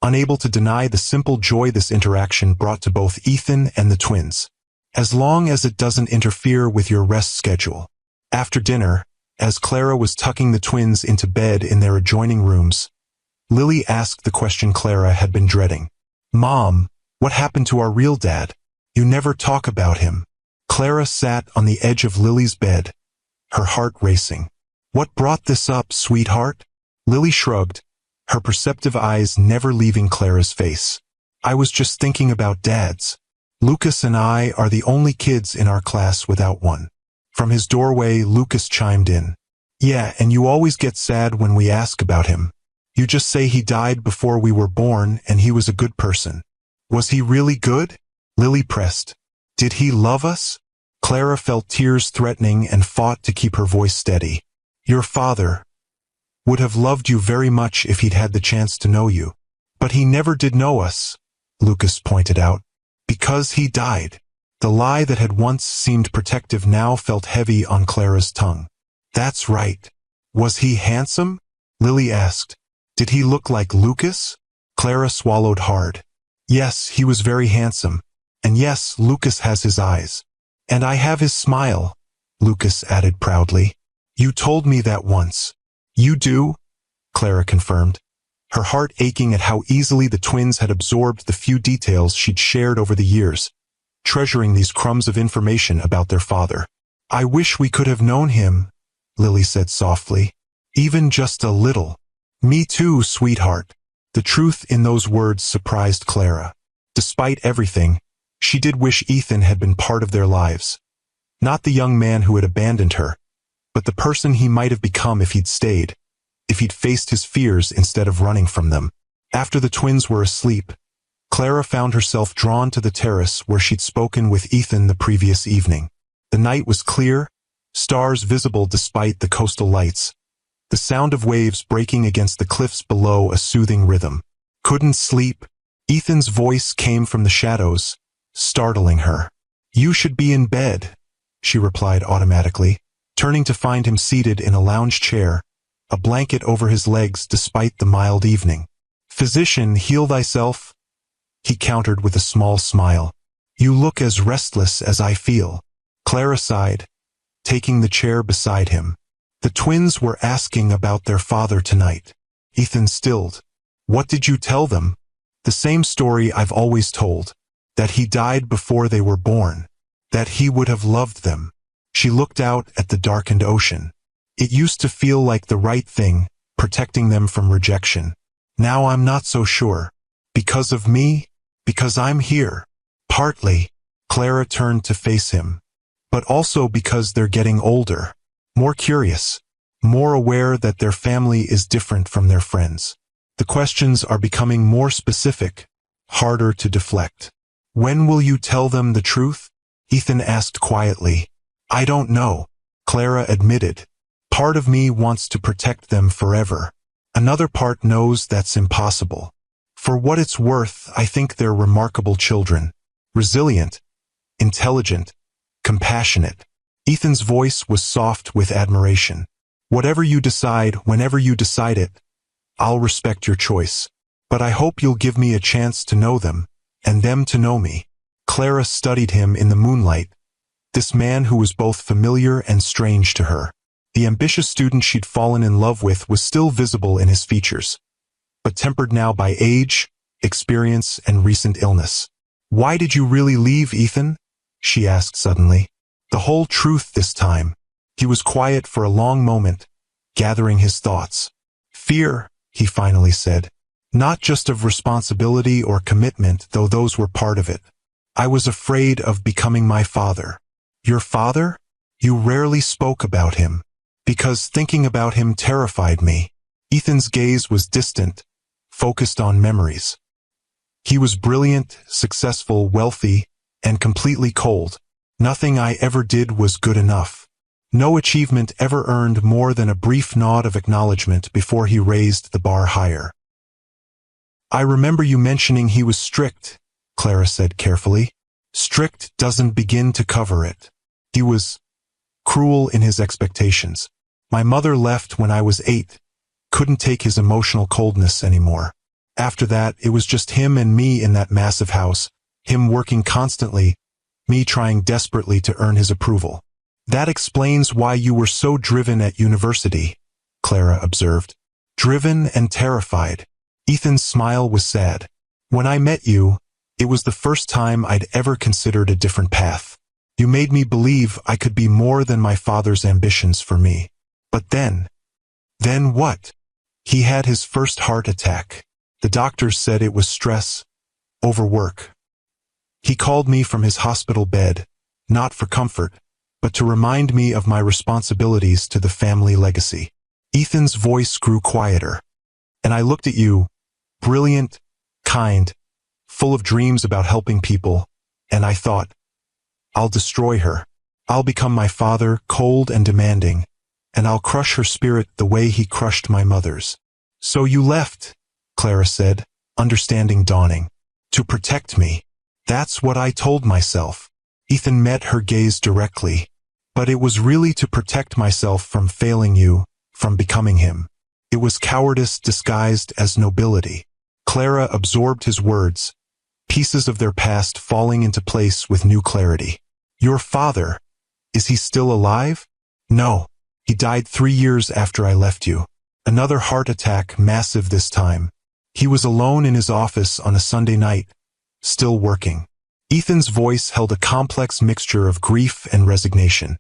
Speaker 1: unable to deny the simple joy this interaction brought to both Ethan and the twins. As long as it doesn't interfere with your rest schedule. After dinner, as Clara was tucking the twins into bed in their adjoining rooms, Lily asked the question Clara had been dreading. Mom, what happened to our real dad? You never talk about him. Clara sat on the edge of Lily's bed, her heart racing. What brought this up, sweetheart? Lily shrugged, her perceptive eyes never leaving Clara's face. I was just thinking about dads. Lucas and I are the only kids in our class without one. From his doorway, Lucas chimed in. Yeah, and you always get sad when we ask about him. You just say he died before we were born and he was a good person. Was he really good? Lily pressed. Did he love us? Clara felt tears threatening and fought to keep her voice steady. Your father would have loved you very much if he'd had the chance to know you. But he never did know us, Lucas pointed out. Because he died. The lie that had once seemed protective now felt heavy on Clara's tongue. That's right. Was he handsome? Lily asked. Did he look like Lucas? Clara swallowed hard. Yes, he was very handsome. And yes, Lucas has his eyes. And I have his smile, Lucas added proudly. You told me that once. You do? Clara confirmed, her heart aching at how easily the twins had absorbed the few details she'd shared over the years, treasuring these crumbs of information about their father. I wish we could have known him, Lily said softly. Even just a little. Me too, sweetheart. The truth in those words surprised Clara. Despite everything, she did wish Ethan had been part of their lives. Not the young man who had abandoned her, but the person he might have become if he'd stayed, if he'd faced his fears instead of running from them. After the twins were asleep, Clara found herself drawn to the terrace where she'd spoken with Ethan the previous evening. The night was clear, stars visible despite the coastal lights, the sound of waves breaking against the cliffs below a soothing rhythm. Couldn't sleep? Ethan's voice came from the shadows, startling her. You should be in bed, she replied automatically, turning to find him seated in a lounge chair, a blanket over his legs despite the mild evening. Physician, heal thyself, he countered with a small smile. You look as restless as I feel. Clara sighed, taking the chair beside him. The twins were asking about their father tonight. Ethan stilled. What did you tell them? The same story I've always told. That he died before they were born. That he would have loved them. She looked out at the darkened ocean. It used to feel like the right thing, protecting them from rejection. Now I'm not so sure. Because of me? Because I'm here. Partly. Clara turned to face him. But also because they're getting older. More curious. More aware that their family is different from their friends. The questions are becoming more specific, harder to deflect. When will you tell them the truth? Ethan asked quietly. I don't know, Clara admitted. Part of me wants to protect them forever. Another part knows that's impossible. For what it's worth, I think they're remarkable children. Resilient, intelligent, compassionate. Ethan's voice was soft with admiration. Whatever you decide, whenever you decide it, I'll respect your choice. But I hope you'll give me a chance to know them, and them to know me. Clara studied him in the moonlight, this man who was both familiar and strange to her. The ambitious student she'd fallen in love with was still visible in his features, but tempered now by age, experience, and recent illness. Why did you really leave, Ethan? She asked suddenly. The whole truth this time. He was quiet for a long moment, gathering his thoughts. Fear, he finally said. Not just of responsibility or commitment, though those were part of it. I was afraid of becoming my father. Your father? You rarely spoke about him. Because thinking about him terrified me. Ethan's gaze was distant, focused on memories. He was brilliant, successful, wealthy, and completely cold. Nothing I ever did was good enough. No achievement ever earned more than a brief nod of acknowledgement before he raised the bar higher. I remember you mentioning he was strict, Clara said carefully. Strict doesn't begin to cover it. He was cruel in his expectations. My mother left when I was 8, couldn't take his emotional coldness anymore. After that, it was just him and me in that massive house, him working constantly, me trying desperately to earn his approval. That explains why you were so driven at university, Clara observed. Driven and terrified. Ethan's smile was sad. When I met you, it was the first time I'd ever considered a different path. You made me believe I could be more than my father's ambitions for me. But then what? He had his first heart attack. The doctors said it was stress, overwork. He called me from his hospital bed, not for comfort, but to remind me of my responsibilities to the family legacy. Ethan's voice grew quieter. And I looked at you, brilliant, kind, full of dreams about helping people, and I thought, I'll destroy her. I'll become my father, cold and demanding, and I'll crush her spirit the way he crushed my mother's. So you left, Clara said, understanding dawning. To protect me. That's what I told myself. Ethan met her gaze directly. But it was really to protect myself from failing you, from becoming him. It was cowardice disguised as nobility. Clara absorbed his words, pieces of their past falling into place with new clarity. Your father, is he still alive? No. He died 3 years after I left you. Another heart attack, massive this time. He was alone in his office on a Sunday night, still working. Ethan's voice held a complex mixture of grief and resignation.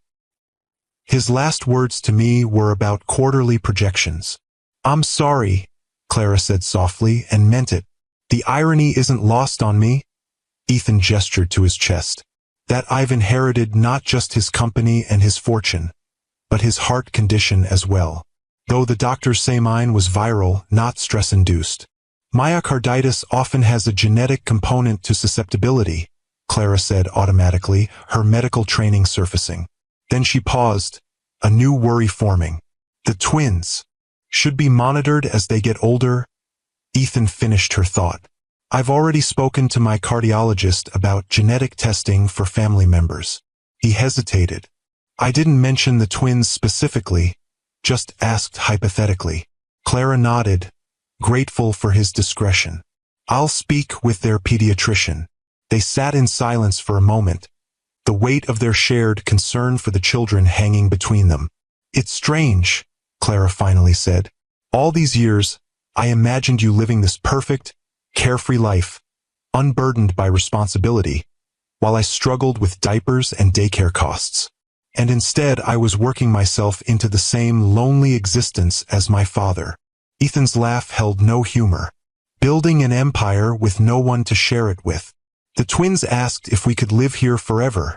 Speaker 1: His last words to me were about quarterly projections. I'm sorry, Clara said softly, and meant it. The irony isn't lost on me. Ethan gestured to his chest. That I've inherited not just his company and his fortune, but his heart condition as well. Though the doctors say mine was viral, not stress-induced. Myocarditis often has a genetic component to susceptibility, Clara said automatically, her medical training surfacing. Then she paused, a new worry forming. The twins should be monitored as they get older. Ethan finished her thought. I've already spoken to my cardiologist about genetic testing for family members. He hesitated. I didn't mention the twins specifically, just asked hypothetically. Clara nodded, grateful for his discretion. I'll speak with their pediatrician. They sat in silence for a moment, the weight of their shared concern for the children hanging between them. It's strange, Clara finally said. All these years, I imagined you living this perfect, carefree life, unburdened by responsibility, while I struggled with diapers and daycare costs. And instead I was working myself into the same lonely existence as my father. Ethan's laugh held no humor. Building an empire with no one to share it with. The twins asked if we could live here forever,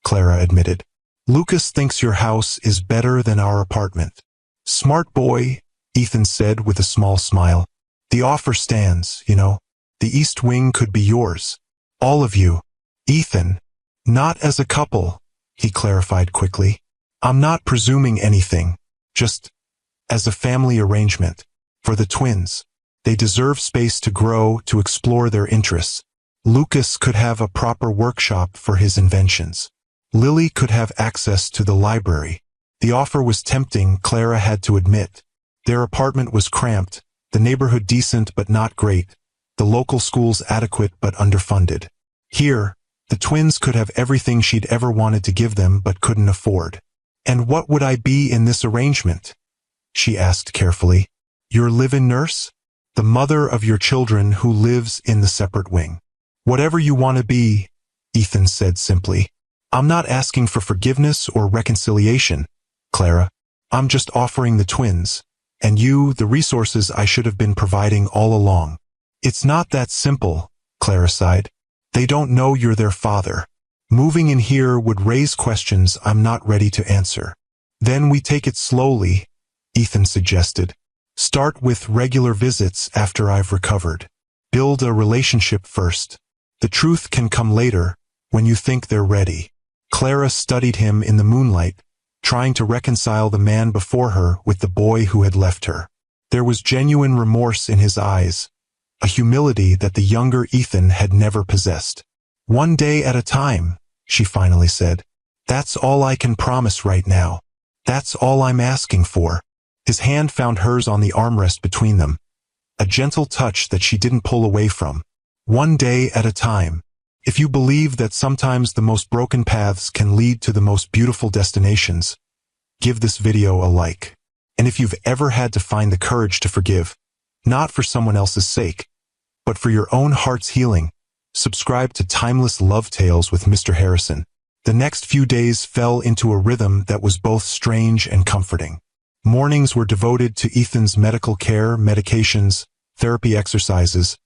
Speaker 1: Clara admitted. Lucas thinks your house is better than our apartment. Smart boy, Ethan said with a small smile. The offer stands, you know. The East Wing could be yours. All of you. Ethan. Not as a couple, he clarified quickly. I'm not presuming anything, just as a family arrangement. For the twins. They deserve space to grow, to explore their interests. Lucas could have a proper workshop for his inventions. Lily could have access to the library. The offer was tempting, Clara had to admit. Their apartment was cramped, the neighborhood decent but not great, the local schools adequate but underfunded. Here, the twins could have everything she'd ever wanted to give them but couldn't afford. And what would I be in this arrangement? She asked carefully. Your live-in nurse? The mother of your children who lives in the separate wing. Whatever you want to be, Ethan said simply. I'm not asking for forgiveness or reconciliation, Clara. I'm just offering the twins, and you, the resources I should have been providing all along. It's not that simple, Clara sighed. They don't know you're their father. Moving in here would raise questions I'm not ready to answer. Then we take it slowly, Ethan suggested. Start with regular visits after I've recovered. Build a relationship first. The truth can come later, when you think they're ready. Clara studied him in the moonlight, trying to reconcile the man before her with the boy who had left her. There was genuine remorse in his eyes, a humility that the younger Ethan had never possessed. One day at a time, she finally said. That's all I can promise right now. That's all I'm asking for. His hand found hers on the armrest between them, a gentle touch that she didn't pull away from. One day at a time. If you believe that sometimes the most broken paths can lead to the most beautiful destinations, give this video a like. And if you've ever had to find the courage to forgive, not for someone else's sake, but for your own heart's healing, subscribe to Timeless Love Tales with Mr. Harrison. The next few days fell into a rhythm that was both strange and comforting. Mornings were devoted to Ethan's medical care, medications, therapy exercises,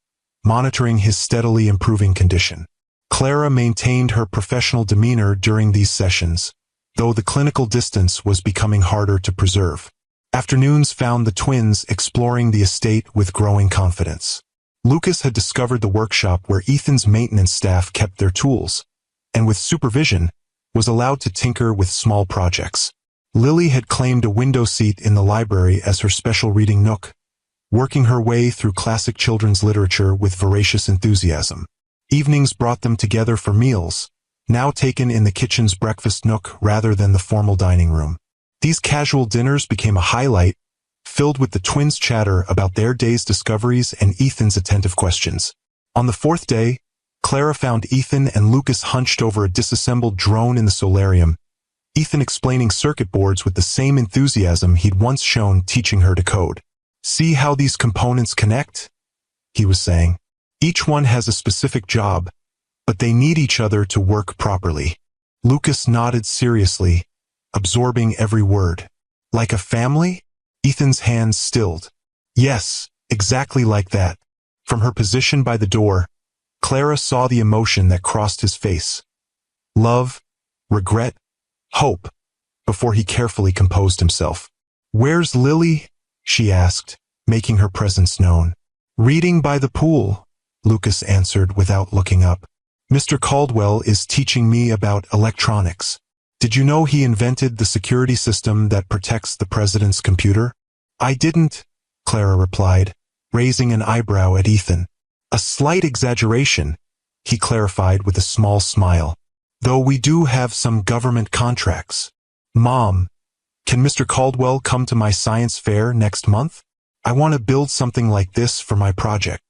Speaker 1: monitoring his steadily improving condition. Clara maintained her professional demeanor during these sessions, though the clinical distance was becoming harder to preserve. Afternoons found the twins exploring the estate with growing confidence. Lucas had discovered the workshop where Ethan's maintenance staff kept their tools, and with supervision, was allowed to tinker with small projects. Lily had claimed a window seat in the library as her special reading nook, working her way through classic children's literature with voracious enthusiasm. Evenings brought them together for meals, now taken in the kitchen's breakfast nook rather than the formal dining room. These casual dinners became a highlight, filled with the twins' chatter about their day's discoveries and Ethan's attentive questions. On the fourth day, Clara found Ethan and Lucas hunched over a disassembled drone in the solarium, Ethan explaining circuit boards with the same enthusiasm he'd once shown teaching her to code. See how these components connect? He was saying. Each one has a specific job, but they need each other to work properly. Lucas nodded seriously, absorbing every word. Like a family? Ethan's hands stilled. Yes, exactly like that. From her position by the door, Clara saw the emotion that crossed his face. Love, regret, hope, before he carefully composed himself. Where's Lily? She asked, making her presence known. Reading by the pool, Lucas answered without looking up. Mr. Caldwell is teaching me about electronics. Did you know he invented the security system that protects the president's computer? I didn't, Clara replied, raising an eyebrow at Ethan. A slight exaggeration, he clarified with a small smile. Though we do have some government contracts. Mom, can Mr. Caldwell come to my science fair next month? I want to build something like this for my project.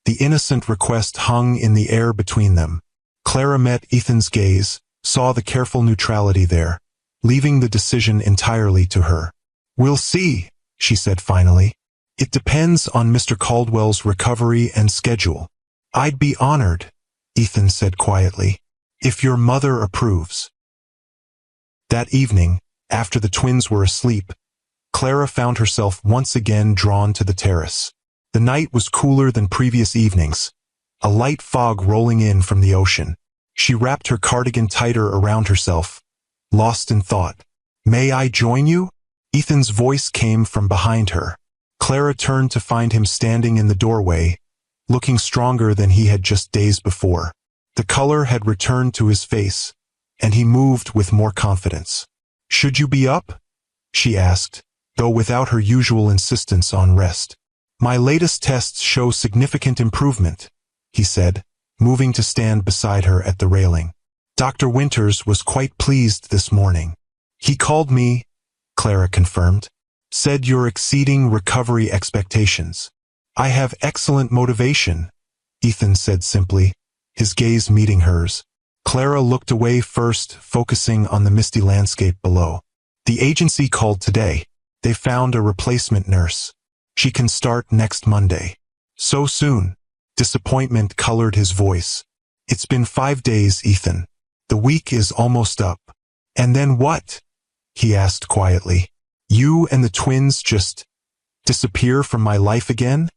Speaker 1: The innocent request hung in the air between them. Clara met Ethan's gaze, saw the careful neutrality there, leaving the decision entirely to her. We'll see, she said finally. It depends on Mr. Caldwell's recovery and schedule. I'd be honored, Ethan said quietly, if your mother approves. That evening, after the twins were asleep, Clara found herself once again drawn to the terrace. The night was cooler than previous evenings, a light fog rolling in from the ocean. She wrapped her cardigan tighter around herself, lost in thought. May I join you? Ethan's voice came from behind her. Clara turned to find him standing in the doorway, looking stronger than he had just days before. The color had returned to his face, and he moved with more confidence. Should you be up? She asked, though without her usual insistence on rest. My latest tests show significant improvement, he said, moving to stand beside her at the railing. Dr. Winters was quite pleased this morning. He called me, Clara confirmed. Said you're exceeding recovery expectations. I have excellent motivation, Ethan said simply, his gaze meeting hers. Clara looked away first, focusing on the misty landscape below. The agency called today. They found a replacement nurse. She can start next Monday. So soon. Disappointment colored his voice. It's been 5 days, Ethan. The week is almost up. And then what? He asked quietly. You and the twins just disappear from my life again?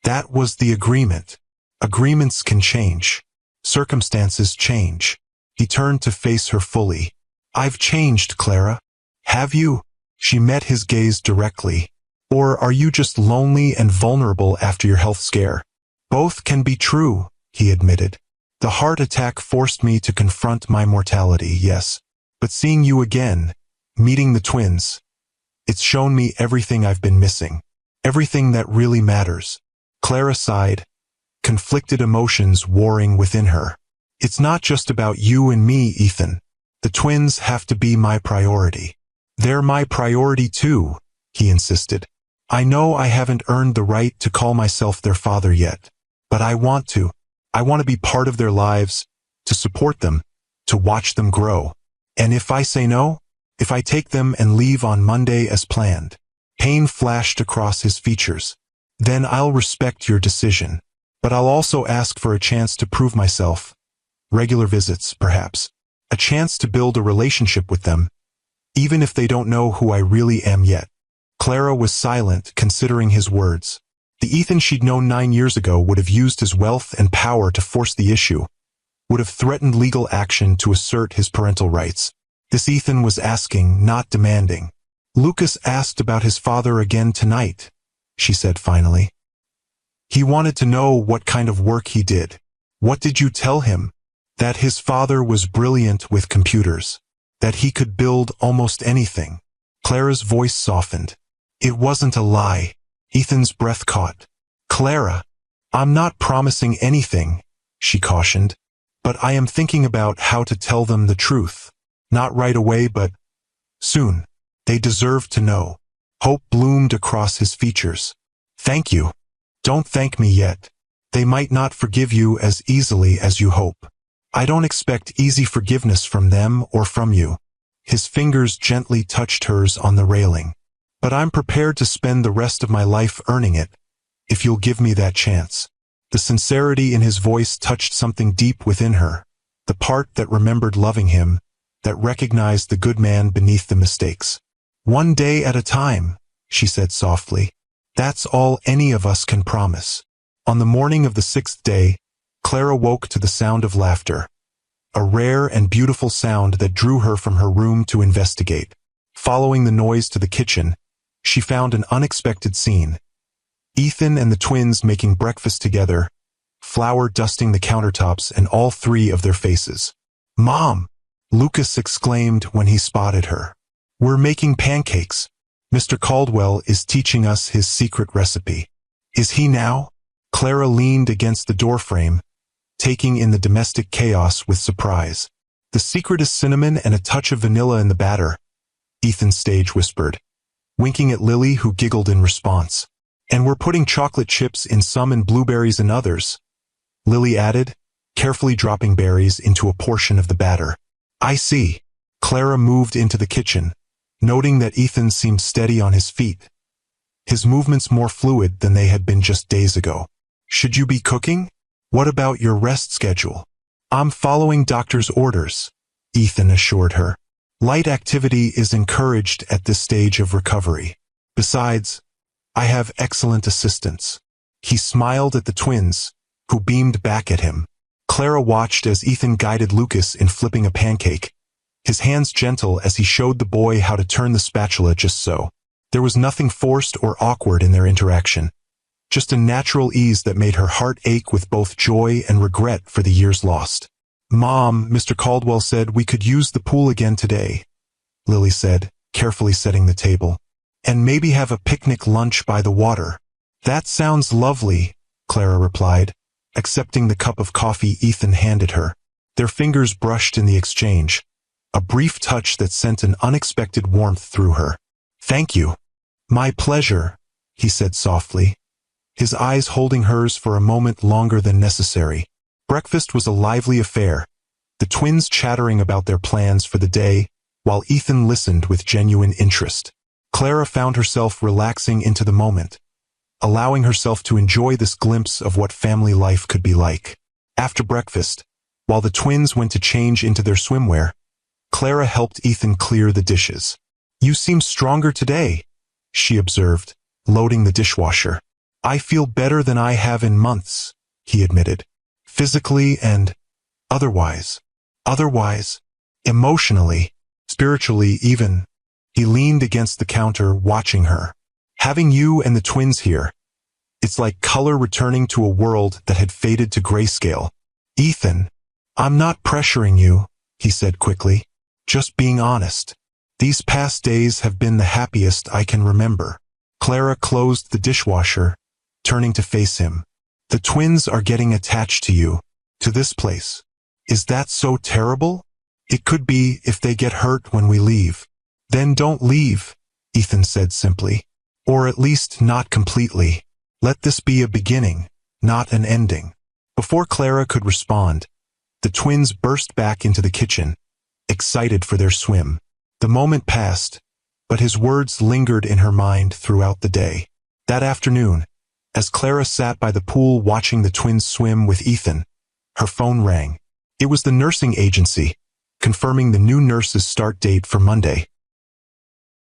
Speaker 1: That was the agreement. Agreements can change. Circumstances change. He turned to face her fully. I've changed, Clara. Have you? She met his gaze directly. Or are you just lonely and vulnerable after your health scare? Both can be true, he admitted. The heart attack forced me to confront my mortality, yes. But seeing you again, meeting the twins, it's shown me everything I've been missing. Everything that really matters. Clara sighed, conflicted emotions warring within her. It's not just about you and me, Ethan. The twins have to be my priority. They're my priority too, he insisted. I know I haven't earned the right to call myself their father yet, but I want to. I want to be part of their lives, to support them, to watch them grow. And if I say no, if I take them and leave on Monday as planned, pain flashed across his features, then I'll respect your decision. But I'll also ask for a chance to prove myself. Regular visits, perhaps. A chance to build a relationship with them, even if they don't know who I really am yet. Clara was silent, considering his words. The Ethan she'd known 9 years ago would have used his wealth and power to force the issue, would have threatened legal action to assert his parental rights. This Ethan was asking, not demanding. Lucas asked about his father again tonight, she said finally. He wanted to know what kind of work he did. What did you tell him? That his father was brilliant with computers. That he could build almost anything. Clara's voice softened. It wasn't a lie. Ethan's breath caught. Clara, I'm not promising anything, she cautioned. But I am thinking about how to tell them the truth. Not right away, but soon. They deserve to know. Hope bloomed across his features. Thank you. Don't thank me yet. They might not forgive you as easily as you hope. I don't expect easy forgiveness from them or from you. His fingers gently touched hers on the railing. But I'm prepared to spend the rest of my life earning it, if you'll give me that chance. The sincerity in his voice touched something deep within her, the part that remembered loving him, that recognized the good man beneath the mistakes. One day at a time, she said softly. That's all any of us can promise. On the morning of the 6th day, Clara woke to the sound of laughter, a rare and beautiful sound that drew her from her room to investigate. Following the noise to the kitchen, she found an unexpected scene. Ethan and the twins making breakfast together, flour dusting the countertops and all three of their faces. Mom! Lucas exclaimed when he spotted her. We're making pancakes. Mr. Caldwell is teaching us his secret recipe. Is he now? Clara leaned against the doorframe, taking in the domestic chaos with surprise. The secret is cinnamon and a touch of vanilla in the batter, Ethan Stage whispered, winking at Lily, who giggled in response. And we're putting chocolate chips in some and blueberries in others, Lily added, carefully dropping berries into a portion of the batter. I see. Clara moved into the kitchen, noting that Ethan seemed steady on his feet, his movements more fluid than they had been just days ago. Should you be cooking? What about your rest schedule? I'm following doctor's orders, Ethan assured her. Light activity is encouraged at this stage of recovery. Besides, I have excellent assistants. He smiled at the twins, who beamed back at him. Clara watched as Ethan guided Lucas in flipping a pancake, his hands gentle as he showed the boy how to turn the spatula just so. There was nothing forced or awkward in their interaction, just a natural ease that made her heart ache with both joy and regret for the years lost. Mom, Mr. Caldwell said we could use the pool again today, Lily said, carefully setting the table. And maybe have a picnic lunch by the water. That sounds lovely, Clara replied, accepting the cup of coffee Ethan handed her. Their fingers brushed in the exchange, a brief touch that sent an unexpected warmth through her. Thank you. My pleasure, he said softly, his eyes holding hers for a moment longer than necessary. Breakfast was a lively affair, the twins chattering about their plans for the day, while Ethan listened with genuine interest. Clara found herself relaxing into the moment, allowing herself to enjoy this glimpse of what family life could be like. After breakfast, While the twins went to change into their swimwear, Clara helped Ethan clear the dishes. "You seem stronger today," she observed, loading the dishwasher. "I feel better than I have in months," he admitted. "Physically and otherwise. Emotionally, spiritually even." He leaned against the counter, watching her. "Having you and the twins here, it's like color returning to a world that had faded to grayscale." "Ethan, I'm not pressuring you," he said quickly. "Just being honest. These past days have been the happiest I can remember." Clara closed the dishwasher, turning to face him. "The twins are getting attached to you, to this place. Is that so terrible?" "It could be if they get hurt when we leave." "Then don't leave," Ethan said simply. "Or at least not completely. Let this be a beginning, not an ending." Before Clara could respond, the twins burst back into the kitchen, excited for their swim. The moment passed, but his words lingered in her mind throughout the day. That afternoon, as Clara sat by the pool watching the twins swim with Ethan, her phone rang. It was the nursing agency, confirming the new nurse's start date for Monday.